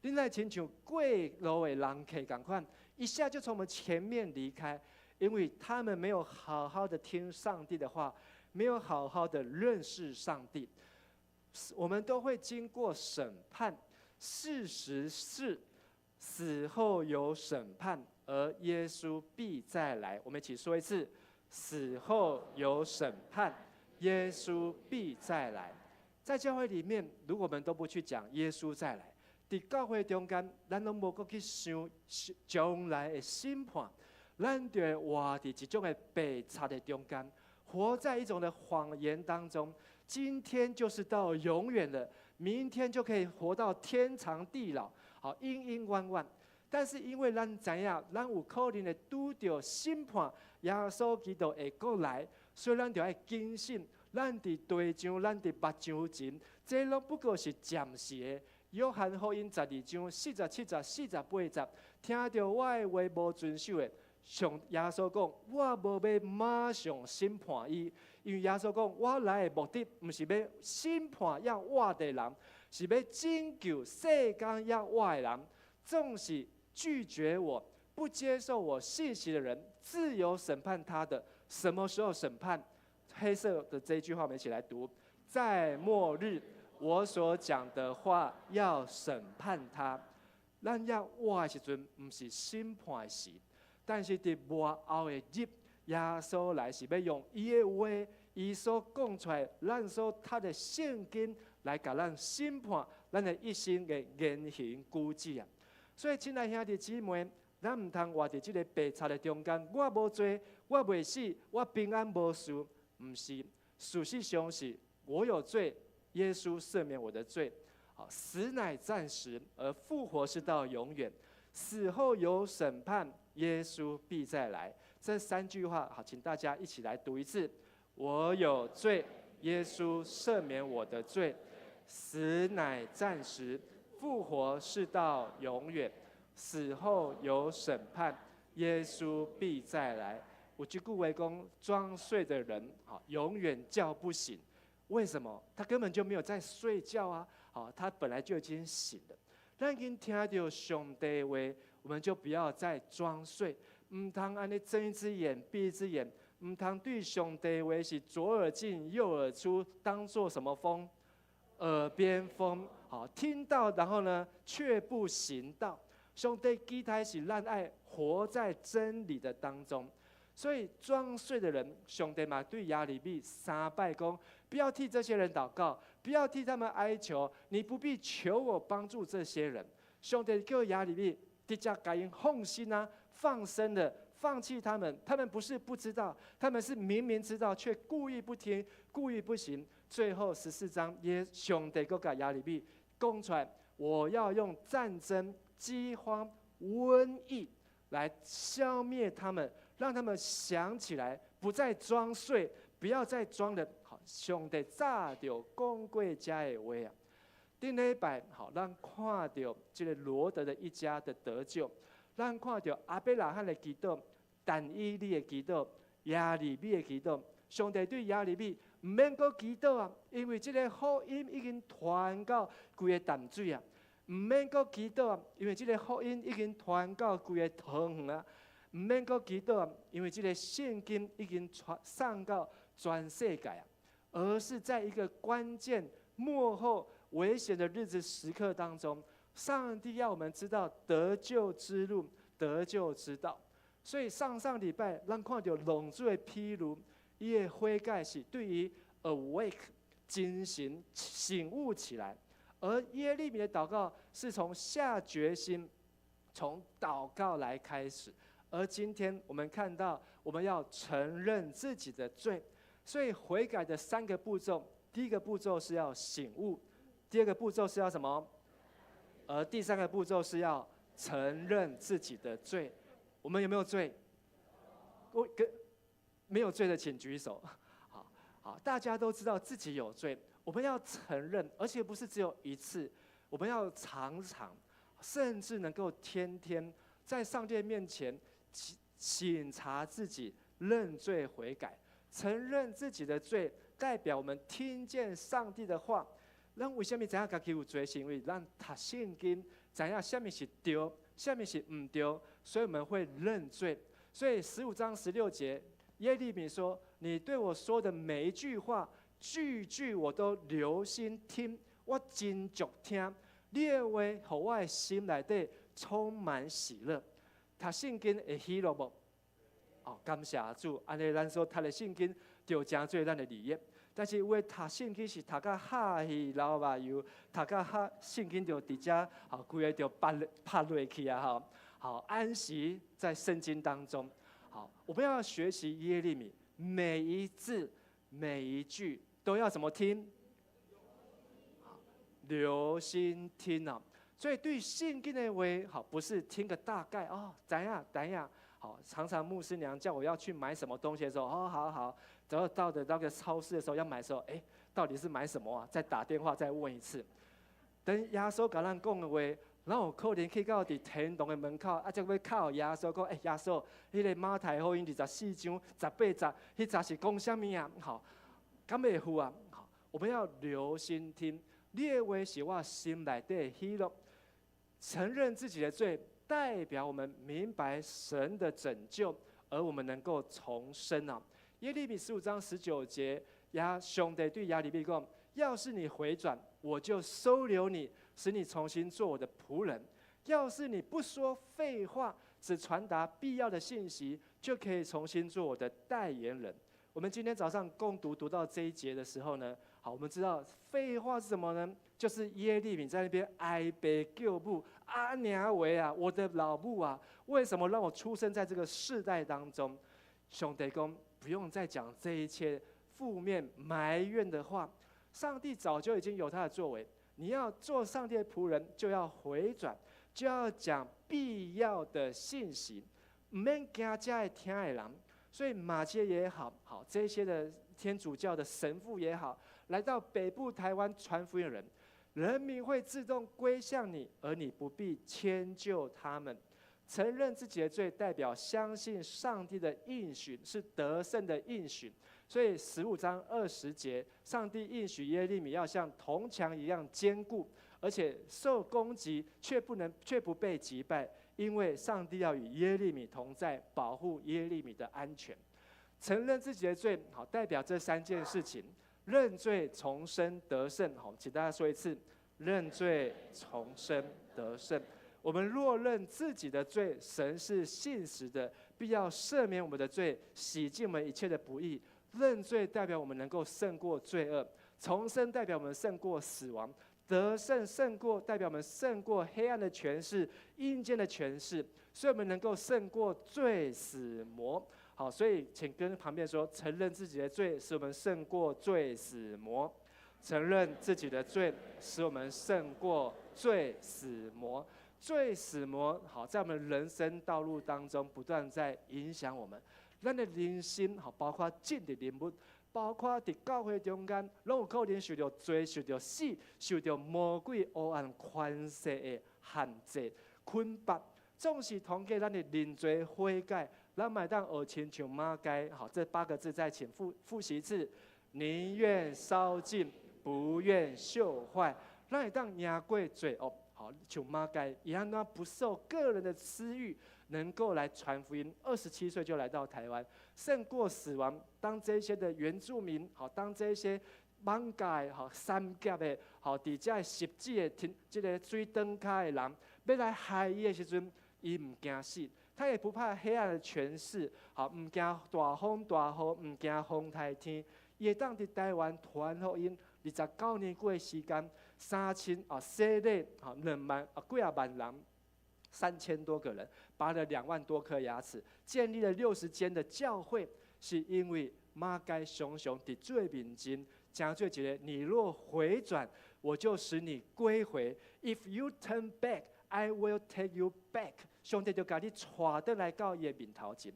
你乃亲像过路的人客共款，一下就从我们前面离开，因为他们没有好好的听上帝的话，没有好好的认识上帝。我们都会经过审判，事实是死后有审判。而耶稣必再来，我们一起说一次：死后有审判，耶稣必再来。在教会里面，如果我们都不去讲耶稣再来，在教会中间，咱拢无搁去想将来的审判，咱就会活在一种的被插的中间，活在一种的谎言当中。今天就是到永远了，明天就可以活到天长地老，好，永永远远。但是因为咱知影，咱有可能会拄到审判，耶稣基督会过来，所以咱就要谨慎，咱伫地上，咱伫目睭前，这拢不过是暂时的。约翰福音12章47节、48节，听到我的话无遵守的，上耶稣讲，我无要马上审判伊，因为耶稣讲，我来的目的毋是要审判要我的人，是要拯救世间要我的人。纵使拒绝我、不接受我信息的人，自有审判他的。什么时候审判？黑色的这一句话，我们一起来读：在末日。我所讲的话要审判他，咱要活的时阵，不是审判的时，但是伫末后的日，耶稣来是要用伊的话，伊所讲出来，咱所读的圣经来甲咱审判咱的一生的言行举止啊。所以，亲爱兄弟姊妹，咱唔通活伫这个白贼的中间，我无罪，我袂死，我平安无事，唔是，事实上是我有罪。耶稣赦免我的罪，好，死乃暂时，而复活是到永远。死后有审判，耶稣必再来。这三句话，好，请大家一起来读一次：我有罪，耶稣赦免我的罪；死乃暂时，复活是到永远。死后有审判，耶稣必再来。有一句话讲，装睡的人，好，永远叫不醒。为什么？他根本就没有在睡觉啊！好，他本来就已经醒了。咱已经听到上帝的话，我们就不要再装睡，唔通安尼睁一只眼闭一只眼，唔通对上帝的话是左耳进右耳出，当做什么风？耳边风。好，听到然后呢，却不行道。上帝期待是咱爱活在真理的当中。所以装睡的人，上帝嘛对亚利米3拜讲，不要替这些人祷告，不要替他们哀求，你不必求我帮助这些人。上帝叫亚利米直接给因放心啊，放生的放弃他们。他们不是不知道，他们是明明知道，却故意不听，故意不行。最后14章，上帝又给亚利米讲出来，我要用战争、饥荒、瘟疫来消灭他们。让他们想起来，不再装睡，不要再装了。好，上帝早就讲过这的话啊。顶礼拜好，咱看到这个罗德的一家的得救，咱看到阿伯拉罕的祈祷、但以理的祈祷、亚利米的祈祷。上帝对亚利米唔免阁祈祷啊，因为这个福音已经传到规个淡水啊。唔免阁祈祷啊，因为这个福音已经传到规个汤圆啊。唔免阁祈祷，因为这个现今已经送到全世界啊，而是在一个关键、末后、危险的日子时刻当中，上帝要我们知道得救之路、得救之道。所以上礼拜，咱看到龙珠的披露，伊的悔改是对于 awake 精神醒悟起来，而耶利米的祷告是从下决心，从祷告来开始。而今天我们看到，我们要承认自己的罪，所以悔改的3个步骤，第一个步骤是要醒悟，第二个步骤是要什么？而第3个步骤是要承认自己的罪。我们有没有罪？没有罪的请举手。好，大家都知道自己有罪，我们要承认，而且不是只有一次，我们要常常，甚至能够天天在上帝面前省察自己，认罪悔改，承认自己的罪，代表我们听见上帝的话。咱为什么知影家己有罪？是因为咱读圣经，知影什么是对，什么是唔对，所以我们会认罪。所以15章16节，耶利米说：“你对我说的每一句话，句句我都留心听，我真注听。你的话，互我的心内底充满喜乐。”读圣经会喜乐无？哦，感谢主！安尼咱所读的圣经，就真做咱的利益。但是有的读圣经是读到哈气流目油，读到圣经就直接规个就拍落去啊！好，安息在圣经当中。好，我们要学习耶利米，每一字每一句都要怎么听？留心听啊！所以对圣经的话，好，不是听个大概哦，怎样？好，常常牧师娘叫我要去买什么东西的时候，哦，好，然后到的那个超市的时候要买的时候，到底是买什么啊？再打电话再问一次。等耶稣甲咱讲的话，咱有可能去到伫天堂的门口，才要靠耶稣讲，耶稣，迄个马太福音24章18节，迄节是讲啥物啊？好，敢袂赴啊？好，我们要留心听。你的话是我心内底的喜乐，承认自己的罪，代表我们明白神的拯救，而我们能够重生啊。耶利米15章19节，上帝对亚利米讲：要是你回转，我就收留你，使你重新做我的仆人；要是你不说废话，只传达必要的信息，就可以重新做我的代言人。我们今天早上共读到这一节的时候呢，好，我们知道废话是什么呢？就是耶利米在那边哀悲救母啊，娘为啊，我的老母啊，为什么让我出生在这个世代当中？上帝说不用再讲这一切负面埋怨的话，上帝早就已经有他的作为。你要做上帝的仆人，就要回转，就要讲必要的信息，唔免惊这会听的人。所以马街也好，这些的天主教的神父也好，来到北部台湾传福音的人，人民会自动归向你，而你不必迁就他们。承认自己的罪，代表相信上帝的应许是得胜的应许。所以15章20节，上帝应许耶利米要像铜墙一样坚固，而且受攻击却不被击败，因为上帝要与耶利米同在，保护耶利米的安全。承认自己的罪，好，代表这3件事情：认罪、重生、得胜。好，请大家说一次：认罪、重生、得胜。我们若认自己的罪，神是信实的，必要赦免我们的罪，洗净我们一切的不义。认罪代表我们能够胜过罪恶，重生代表我们胜过死亡，得胜胜过代表我们胜过黑暗的权势、阴间的权势，所以我们能够胜过罪死魔。好，所以请跟旁边说，承认自己的罪，使我们胜过罪死魔。承认自己的罪，使我们胜过罪死魔。罪死魔，好，在我们人生道路当中不断在影响我们。咱的人心，好，包括进的人物，包括在教会中间，拢有可能受到罪、受到死、受到魔鬼黑暗权势的限制、捆绑。总是通过咱的认罪悔改，咱买当学亲像马该。好，这8个字再请复习一次：宁愿烧尽，不愿朽坏。咱会当赢过罪恶。好，像马该一样，他不受个人的私欲，能够来传福音。27岁就来到台湾，胜过死亡。当这些的原住民，好，当这些艋舺好三甲的，好，伫这十字的这个水灯卡的人，要来害伊的时阵，伊唔惊死，他也不怕黑暗的权势，好，唔惊大风大雨，唔惊风台天，伊会当伫台湾传福音。29年过的时间，3000洗礼2万几啊万人，3000多个人，拔了2万多颗牙齿，建立了60间的教会，是因为马该熊熊伫主的面前，讲做一个：你若回转，我就使你归回。If you turn back, I will take you back。上帝就把你带倒来到伊的面头前。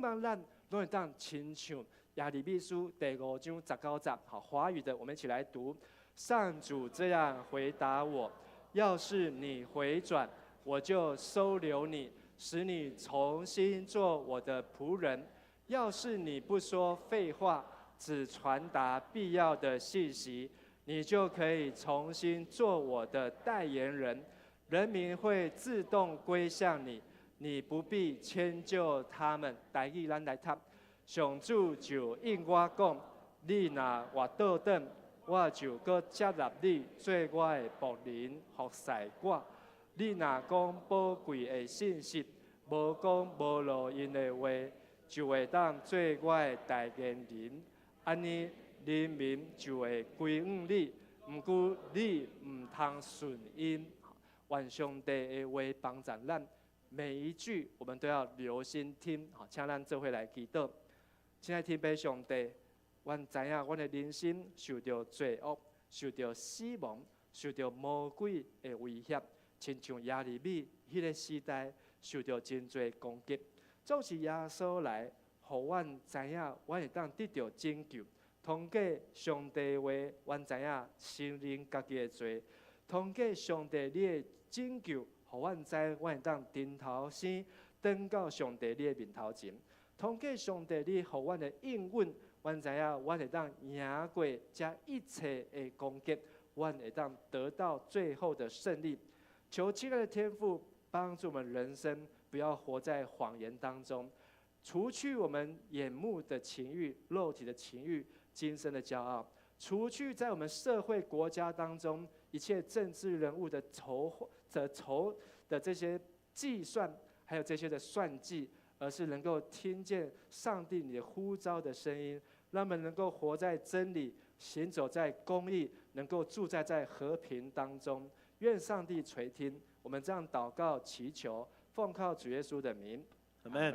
望咱拢会当亲像亚利米书第5章19节，好，华语的，我们一起来读。上主这样回答我：要是你回转，我就收留你，使你重新做我的仆人；要是你不说废话，只传达必要的信息，你就可以重新做我的代言人。人民会自动归向你，你不必迁就他们。台语咱来读。上主就应我讲：你若活倒转，我就搁接纳你做我的仆人，服侍我。你若讲宝贵的信息，无讲无路用的话，就会当做我的代言人。安尼人民就会归向你，毋过你毋通顺因。愿上帝的话帮助咱，每一句我们都要留心听。好，请咱做伙来祈祷。亲爱的天父上帝，阮知影阮的人生受到罪恶、受到死亡、受到魔鬼的威胁，亲像亚利米迄个时代受到真侪攻击。总是耶稣来互阮知影，阮会当得到拯救。通过上帝话，阮知影承认家己的罪；通过上帝你的拯救，互阮知，阮会当低头先转到上帝你的面头前。通过上帝你互阮的应允，阮知影阮会当赢过这一切的攻击，阮会当得到最后的胜利。求亲爱的天父帮助我们人生不要活在谎言当中，除去我们眼目的情欲、肉体的情欲、今生的骄傲，除去在我们社会国家当中一切政治人物的仇的这些计算，还有这些的算计，而是能够听见上帝你的呼召的声音，让我们能够活在真理，行走在公义，能够住在和平当中。愿上帝垂听我们这样祷告祈求，奉靠主耶稣的名，阿门。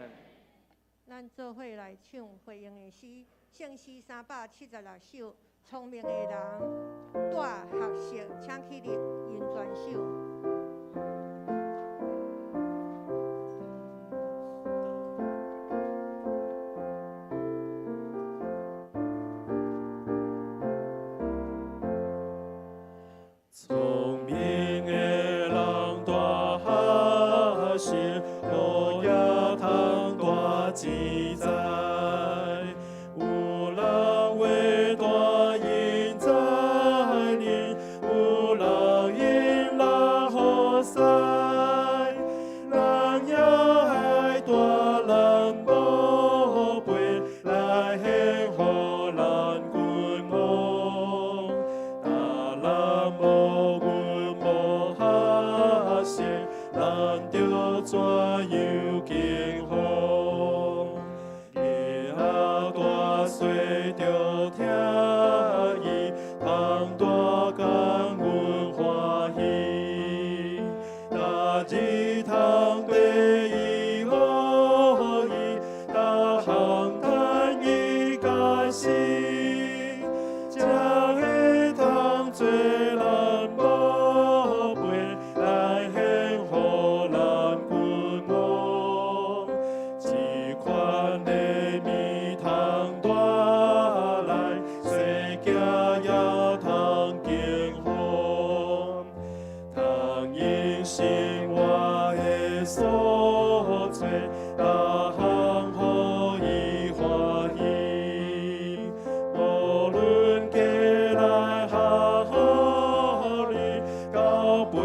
咱做伙来唱回应的诗，圣诗376首，聪明的人带学习，请起立吟全首。聪明的人大学习，无也通大自在。有人话大因在理，有人因人好使。人也爱大人宝贝来献予咱君王。大人无阮无学习，咱着怎样敬奉？夜下大细着听伊，通大感阮欢喜。大字通白伊好伊，大项趁伊解释。才会通做咱宝贝来献予咱君王。这款的米通带来，世界也通敬奉。通因生活的所做，大项予伊欢喜。无论过来学你，到背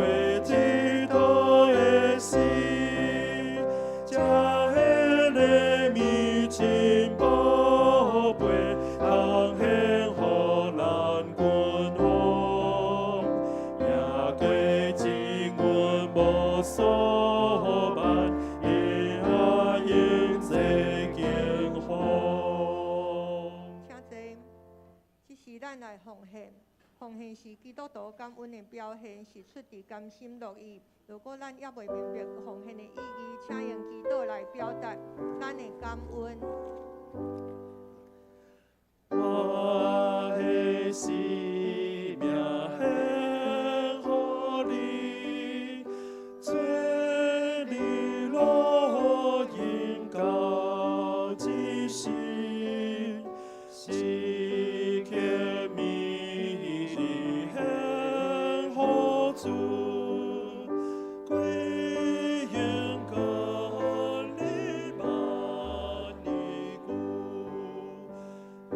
一道的死，这个米真宝贝，通献予咱君王。赢过真阮无所办，也应这敬奉。请坐。这是咱来奉献，奉献是基督徒感恩的表现，是出自甘心乐意。如果咱也未明白奉献的意义，请用祈祷来表达咱的感恩。我的生命献予你，做你路引到一生，是欠米的献予主，归愿感你万年久。我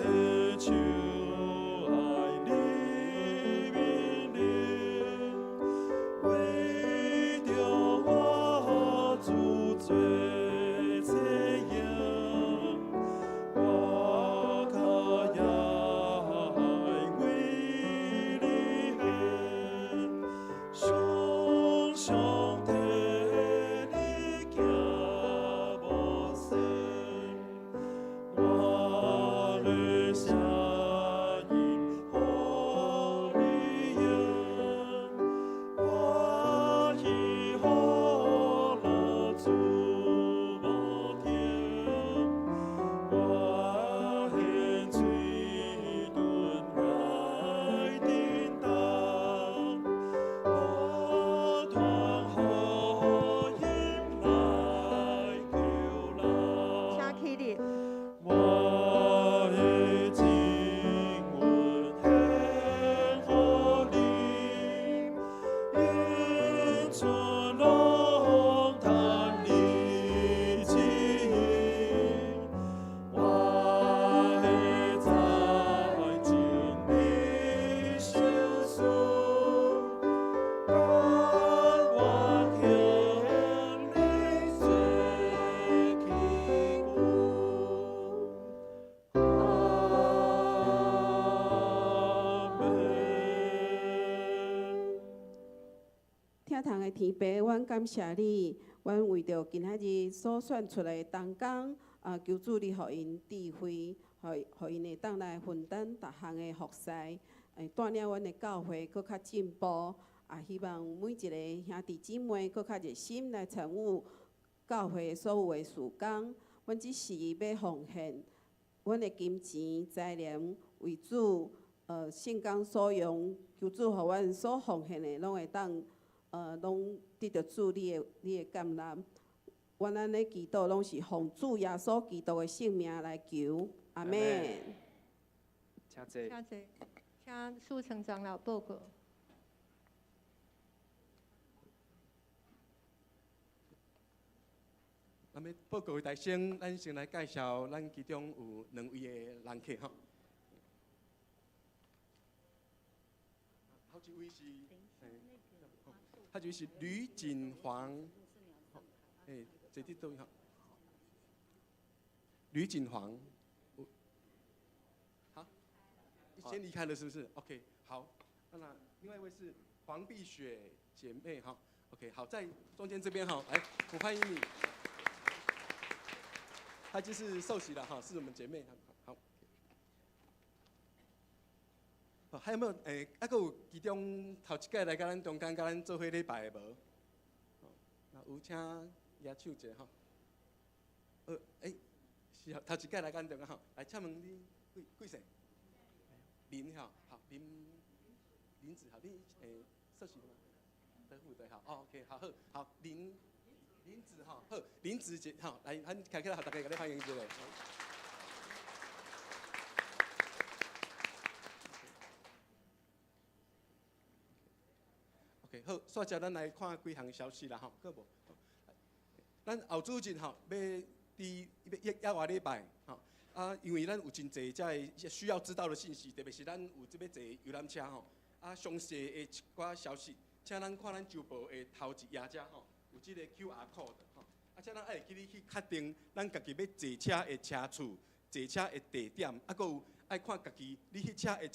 的手的天父，阮感谢你，阮为着今仔日所选出来的同工，求主你互因智慧，互因会当来分担逐项的服侍，带领阮的教会搁较进步。希望每一个兄弟姊妹搁较热心来参与教会所有的事工。阮只是要奉献阮的金钱财粮为主，圣工所用，求主互阮所奉献的，拢会当拢得到主你的感染。阮安尼祈祷，拢是奉主耶稣基督的圣名来求，阿门。请坐。请苏成长老报告。那么报告的大先，咱先来介绍咱其中有2位的人客吼。好几位是，好几位是吕锦煌，这里都有。吕锦煌，好，你先离开了是不是 ？OK， 好，那另外一位是黄碧雪姐妹哈 ，OK， 好，在中间这边哈，来，我欢迎你。她就是受洗了哈，是我们姐妹，好。还有没有还佫有其中头一届来甲咱中间甲咱做伙礼拜的无？那有请举手者吼。是头一届来甲咱中间吼，来请问你几岁？林哈，好林子好，你受洗了吗？得福对好 ，OK 好林子哈，好林子姐好，来咱开起来，大家给你欢迎一下。OK， 好，煞接咱来看几项消息啦吼，佫无？咱后主任吼要野外礼拜吼，因为咱有真侪遮需要知道的信息，特别是咱有这要坐游览车吼，详细的一寡消息，请咱看咱周报的头一页遮吼，有这个 QR code 吼，请咱爱会记你去确定咱家己要坐车的车次、坐车的地点，佫有爱看家己你迄车的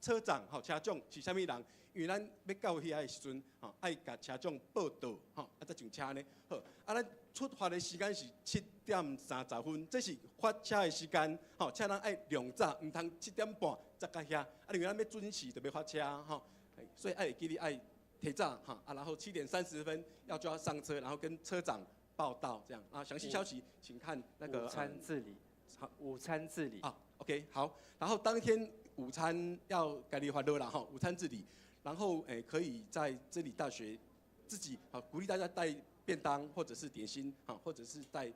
车长吼、车长是啥物人。因为咱要到遐的时阵，吼，爱甲车长报到，吼，才上车呢。好，咱出发的时间是7:30，这是发车的时间，吼，请咱爱量早，唔通7点半才到遐。因为咱要准时就要发车，吼，所以爱记你爱提早，哈，然后7:30就要上车，然后跟车长报到，这样详细消息请看那个午餐自理。好，午餐自理。OK， 好，然后当天午餐要家己发落啦，吼，午餐自理。然后可以在真理大学自己鼓励大家带便当或者是点心或者是在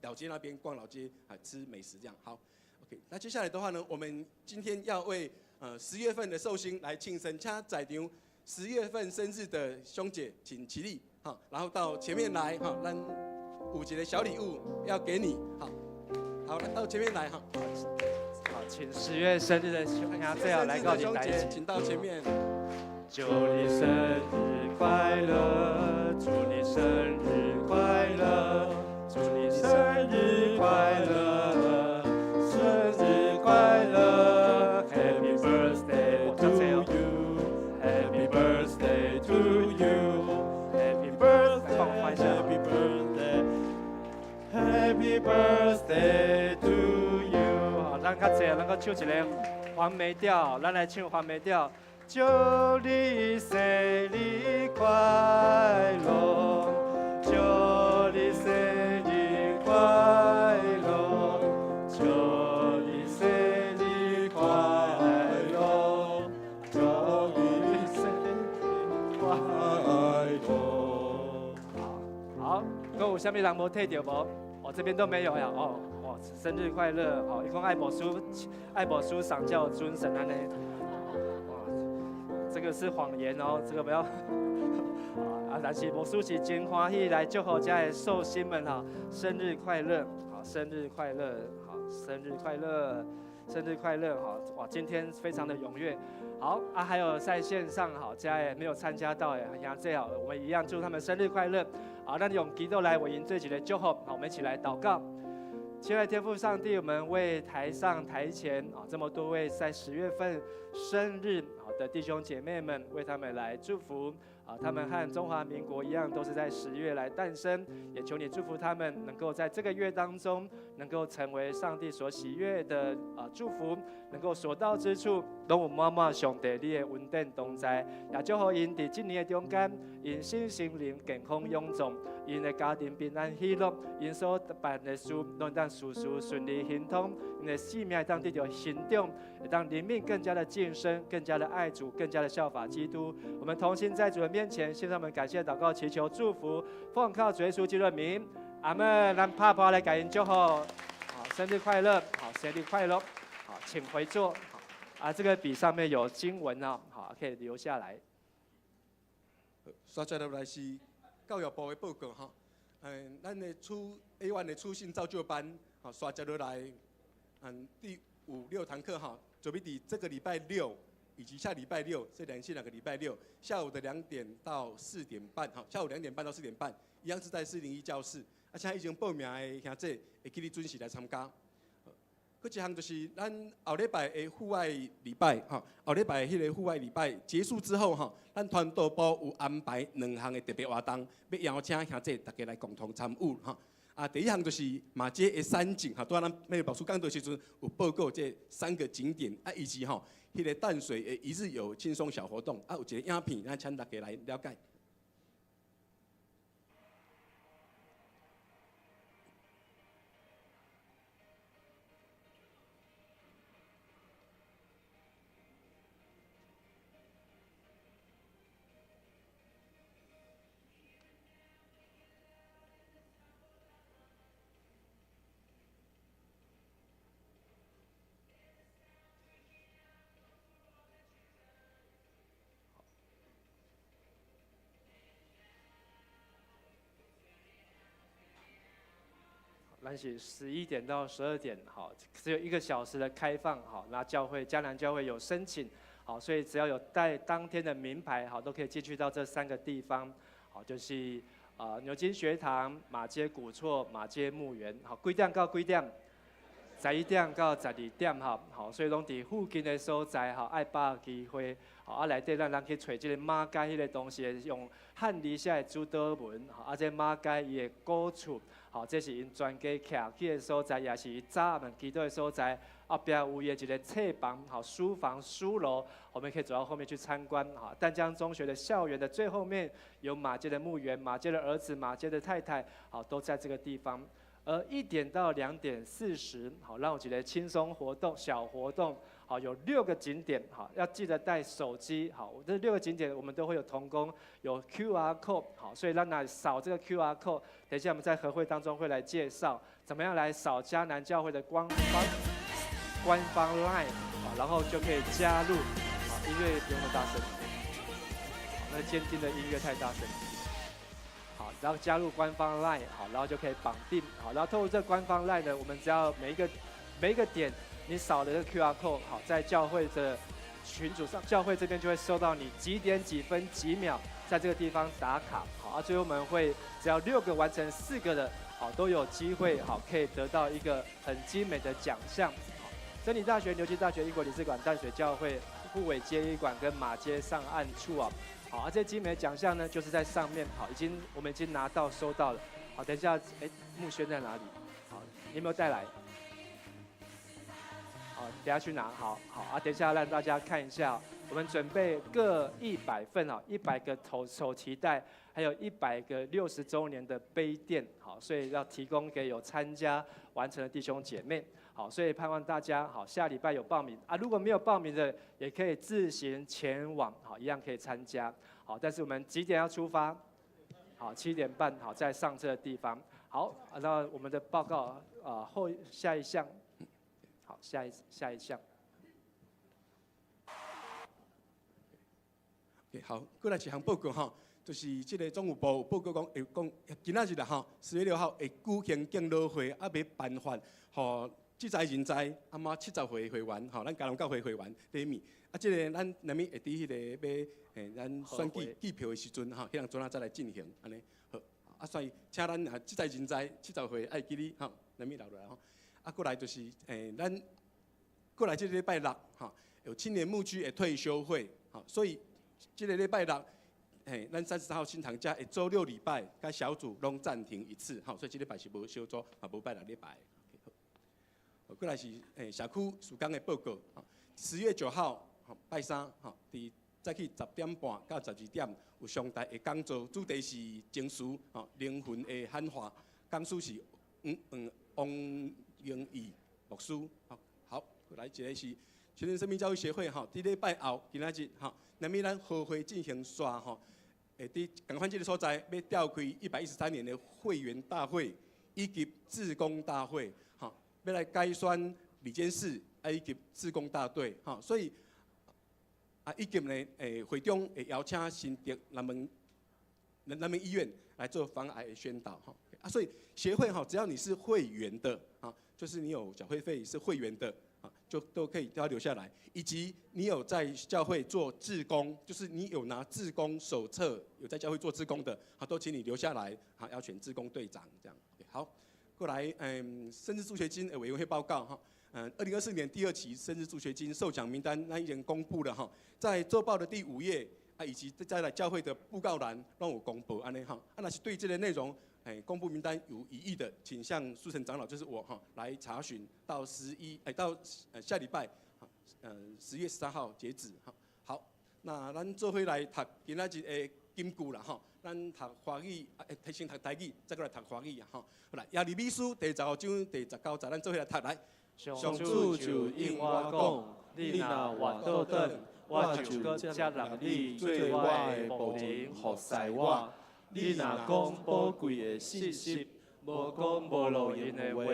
老街那边逛老街吃美食这样。好 ，OK。那接下来的话呢，我们今天要为10月份的寿星来庆生，请在场10月份生日的兄姐请起立然后到前面来咱有一个小礼物要给你好，到前面来好，请10月生日的兄弟最好来到你台前，请到前面。祝你生日快乐，祝你生日快乐，祝你生日快乐，生日快乐 ，Happy birthday to you，Happy birthday to you，Happy birthday，Happy birthday，Happy birthday to you。好，咱较济，咱个唱一个黄梅调，咱来唱黄梅调。祝你生日快乐，祝你生日快乐，祝你生日快乐，祝你生日快乐。好，各有啥物人无退着无？我这边都没有呀。生日快乐！一共爱无书上教尊神安尼。这个是谎言哦，这个不要。但是牧师是真欢喜来祝福家的寿星们生日快乐！好，生日快乐！好，生日快乐！生日快乐！好，哇，今天非常的踊跃。好还有在线上家也没有参加到最好，我们一样祝他们生日快乐！好，那用祈祷来回应自己的祝福。好，我们一起来祷告。亲爱的天父上帝，我们为台上台前这么多位在10月份生日的弟兄姐妹们，为他们来祝福他们和中华民国一样，都是在10月来诞生。也求你祝福他们，能够在这个月当中，能够成为上帝所喜悦的祝福，能够所到之处，拢有满满上帝你的恩典同在。也祝福因伫今年的中间，因身心灵健康永壮，因的家庭平安喜乐，因所办的事拢当事事顺利行通，因的生命当得到行动，也当灵命更加的晋升，更加的爱主，更加的效法基督。我们同心在主的面前，献上我们感谢、祷告、祈求、祝福，奉靠主耶稣基督的名，阿门。让爸爸来感恩祝福，好，生日快乐，好，生日快乐，好，请回座，好，这个笔上面有经文啊，好，可以留下来。接落来是教育部的报告哈，咱的A1的初信造就班，好，接落来，第5、6堂课哈，准备伫这个礼拜6。以及下礼拜6，这连续2个礼拜6，下午的2点到4点半，好，下午2点半到4点半，一样是在401教室。现在已经报名的兄弟，会记得准时来参加。搁一项就是咱后礼拜的户外礼拜，哈，后礼拜迄个户外礼拜结束之后，哈，咱团导部有安排2项的特别活动，要邀请兄弟大家来共同参与，哈。第一项就是马街的山景，哈，拄仔咱每老师讲的时阵有报告这3个景点，以及吼。迄个淡水的一日游轻松小活动，有一个影片，咱请大家来了解。咱是11点到12点，好，只有1个小时的开放，好，那迦南教会有申请，好，所以只要有带当天的名牌，好，都可以进去到这3个地方，好，就是牛津学堂、马街古厝、马街墓园，好，几点到几点？11点到12点，好，所以拢伫附近的所在，好，爱把握机会，好，内底咱去找这个马街迄个东西，用汉字写的主导文，好，这马街伊的古厝。好，这是因全家徛起的所在，也是早们基督的所在。后壁有一个册房、好书房、书楼，我们可以走到后面去参观。好，淡江中学的校园的最后面有马街的墓园、马街的儿子、马街的太太，好都在这个地方。而1点到2点40，好，让我觉得轻松活动、小活动。好，有6个景点，好，要记得带手机。好，这6个景点我们都会有同工，有 QR code， 好，所以让大家扫这个 QR code。等一下我们在和会当中会来介绍，怎么样来扫迦南教会的官方 LINE， 好，然后就可以加入。好，音乐不用那么大声，好，那监听的音乐太大声。好，然后加入官方 LINE， 好，然后就可以绑定，好，然后透过这官方 LINE 呢，我们只要每一个点。你扫了这个 QR code， 好，在教会的群组上，教会这边就会收到你几点几分几秒在这个地方打卡，好，最后我们会只要6个完成4个的，好，都有机会，好，可以得到一个很精美的奖项。好，真理大学、牛津大学英国理事馆、淡水教会、护尾街医馆跟马街上岸处啊，好，这些精美的奖项呢，就是在上面，好，我们已经拿到收到了，好，等一下，木轩在哪里？好，你有没有带来？等下去拿，好等一下让大家看一下，我们准备各100份100个手提袋，还有100个60周年的杯垫，好，所以要提供给有参加完成的弟兄姐妹，好，所以盼望大家好，下礼拜有报名啊，如果没有报名的，也可以自行前往，好，一样可以参加，好，但是我们几点要出发？好，7点半，好，在上车的地方，好，那我们的报告下一项。好，下一项。好，过来一项报告哈，就是这个总务部报告讲今仔日啦哈，4月6号会举行敬老会，要颁发，吼，职灾人灾，满70岁会员，吼，咱嘉南教会会员礼物。这个咱内面会伫迄个要咱选举计票的时阵，吼，迄样阵再来进行，安尼好。所以请咱职灾人灾70岁爱记哩，吼，内面留落来吼。过来就是咱过来这个礼拜6，哈，有青年牧区的退休会，好，所以这个礼拜6咱33号新堂家的周6礼拜，甲小组拢暂停一次，所以这礼拜是无小组，也无拜6礼拜。过来是社区曙光的报告，10月9号拜三，伫早起10点半到12点有上台的讲座，主题是情绪灵魂的喊话，讲师是王英义牧师。好，来一个是全人生命教育协会伫礼拜后今仔日南美咱合会进行刷伫港番这个所在要召开113年的会员大会以及志工大会，要来改选理监事以及志工大队，所以以及呢会中会邀请新竹南门医院来做防癌的宣导，所以协会只要你是会员的就是你有缴会费是会员的。就都要留下来，以及你有在教会做志工，就是你有拿志工手册，有在教会做志工的，都请你留下来，要选志工队长这样。好，过来，生日助学金委员会报告2024年第2期生日助学金受奖名单，那已经公布了在周报的第5页以及再来教会的布告栏让我公布安尼那是对这个内容。公布名单有异议的，请向苏成长老，就是我来查询，到到下礼拜10月13号截止好，那咱做伙来读今仔日的金句啦咱读华语先读台语，再过来读华语好来，耶利米书第15章第19节，咱做伙来读来。上主就应我讲，你若活倒转，我就搁接纳你做我的仆人服侍我。你若讲宝贵的信息，无讲无路用的话，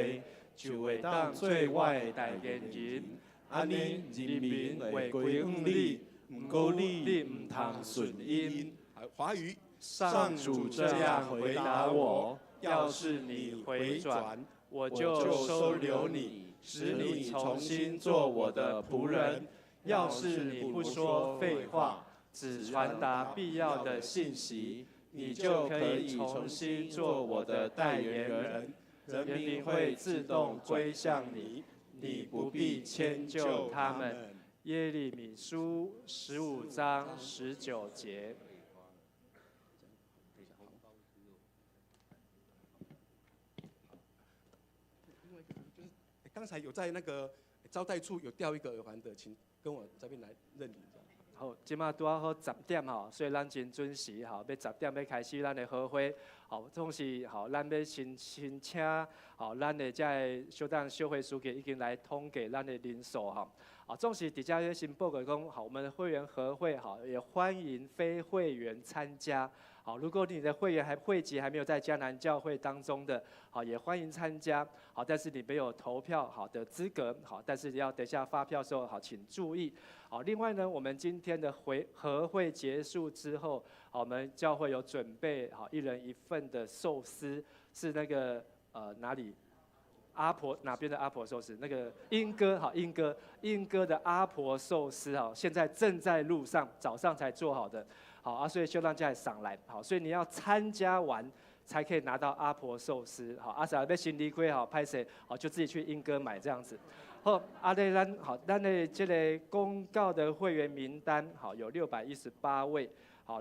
就会当做我的代言人。安尼人民会归向你，毋过你毋通顺因。华语，上主这样回答我：要是你回转，我就收留你，使你重新做我的仆人；要是你不说废话，只传达必要的信息，你就可以重新做我的代言人，人民会自动归向你，你不必迁就他们。耶利米书15章19节。刚才有在那个招待处有掉一个耳环的，请跟我这边来认领。好，即马拄好10点所以咱真准时要10点要开始咱的好会。总是咱要先请咱的这小党小会书记已经来统计咱的人数总是伫遮先报告讲我们的会员合会也欢迎非会员参加。如果你的会员会籍还没有在迦南教会当中的，也欢迎参加。但是你没有投票的资格，但是要等一下发票的时候请注意。另外呢，我们今天的合会结束之后，我们教会有准备1人1份的寿司，是那个哪里？哪边的阿婆寿司？那个莺歌的阿婆寿司现在正在路上，早上才做好的。所以修让家也上来，所以你要参加完才可以拿到阿婆寿司。啥要先离开拍摄，就自己去莺歌买这样子。咱的这个公告的会员名单有618位。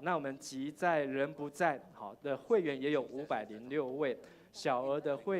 那我们即在人不在的会员也有506位，小额的会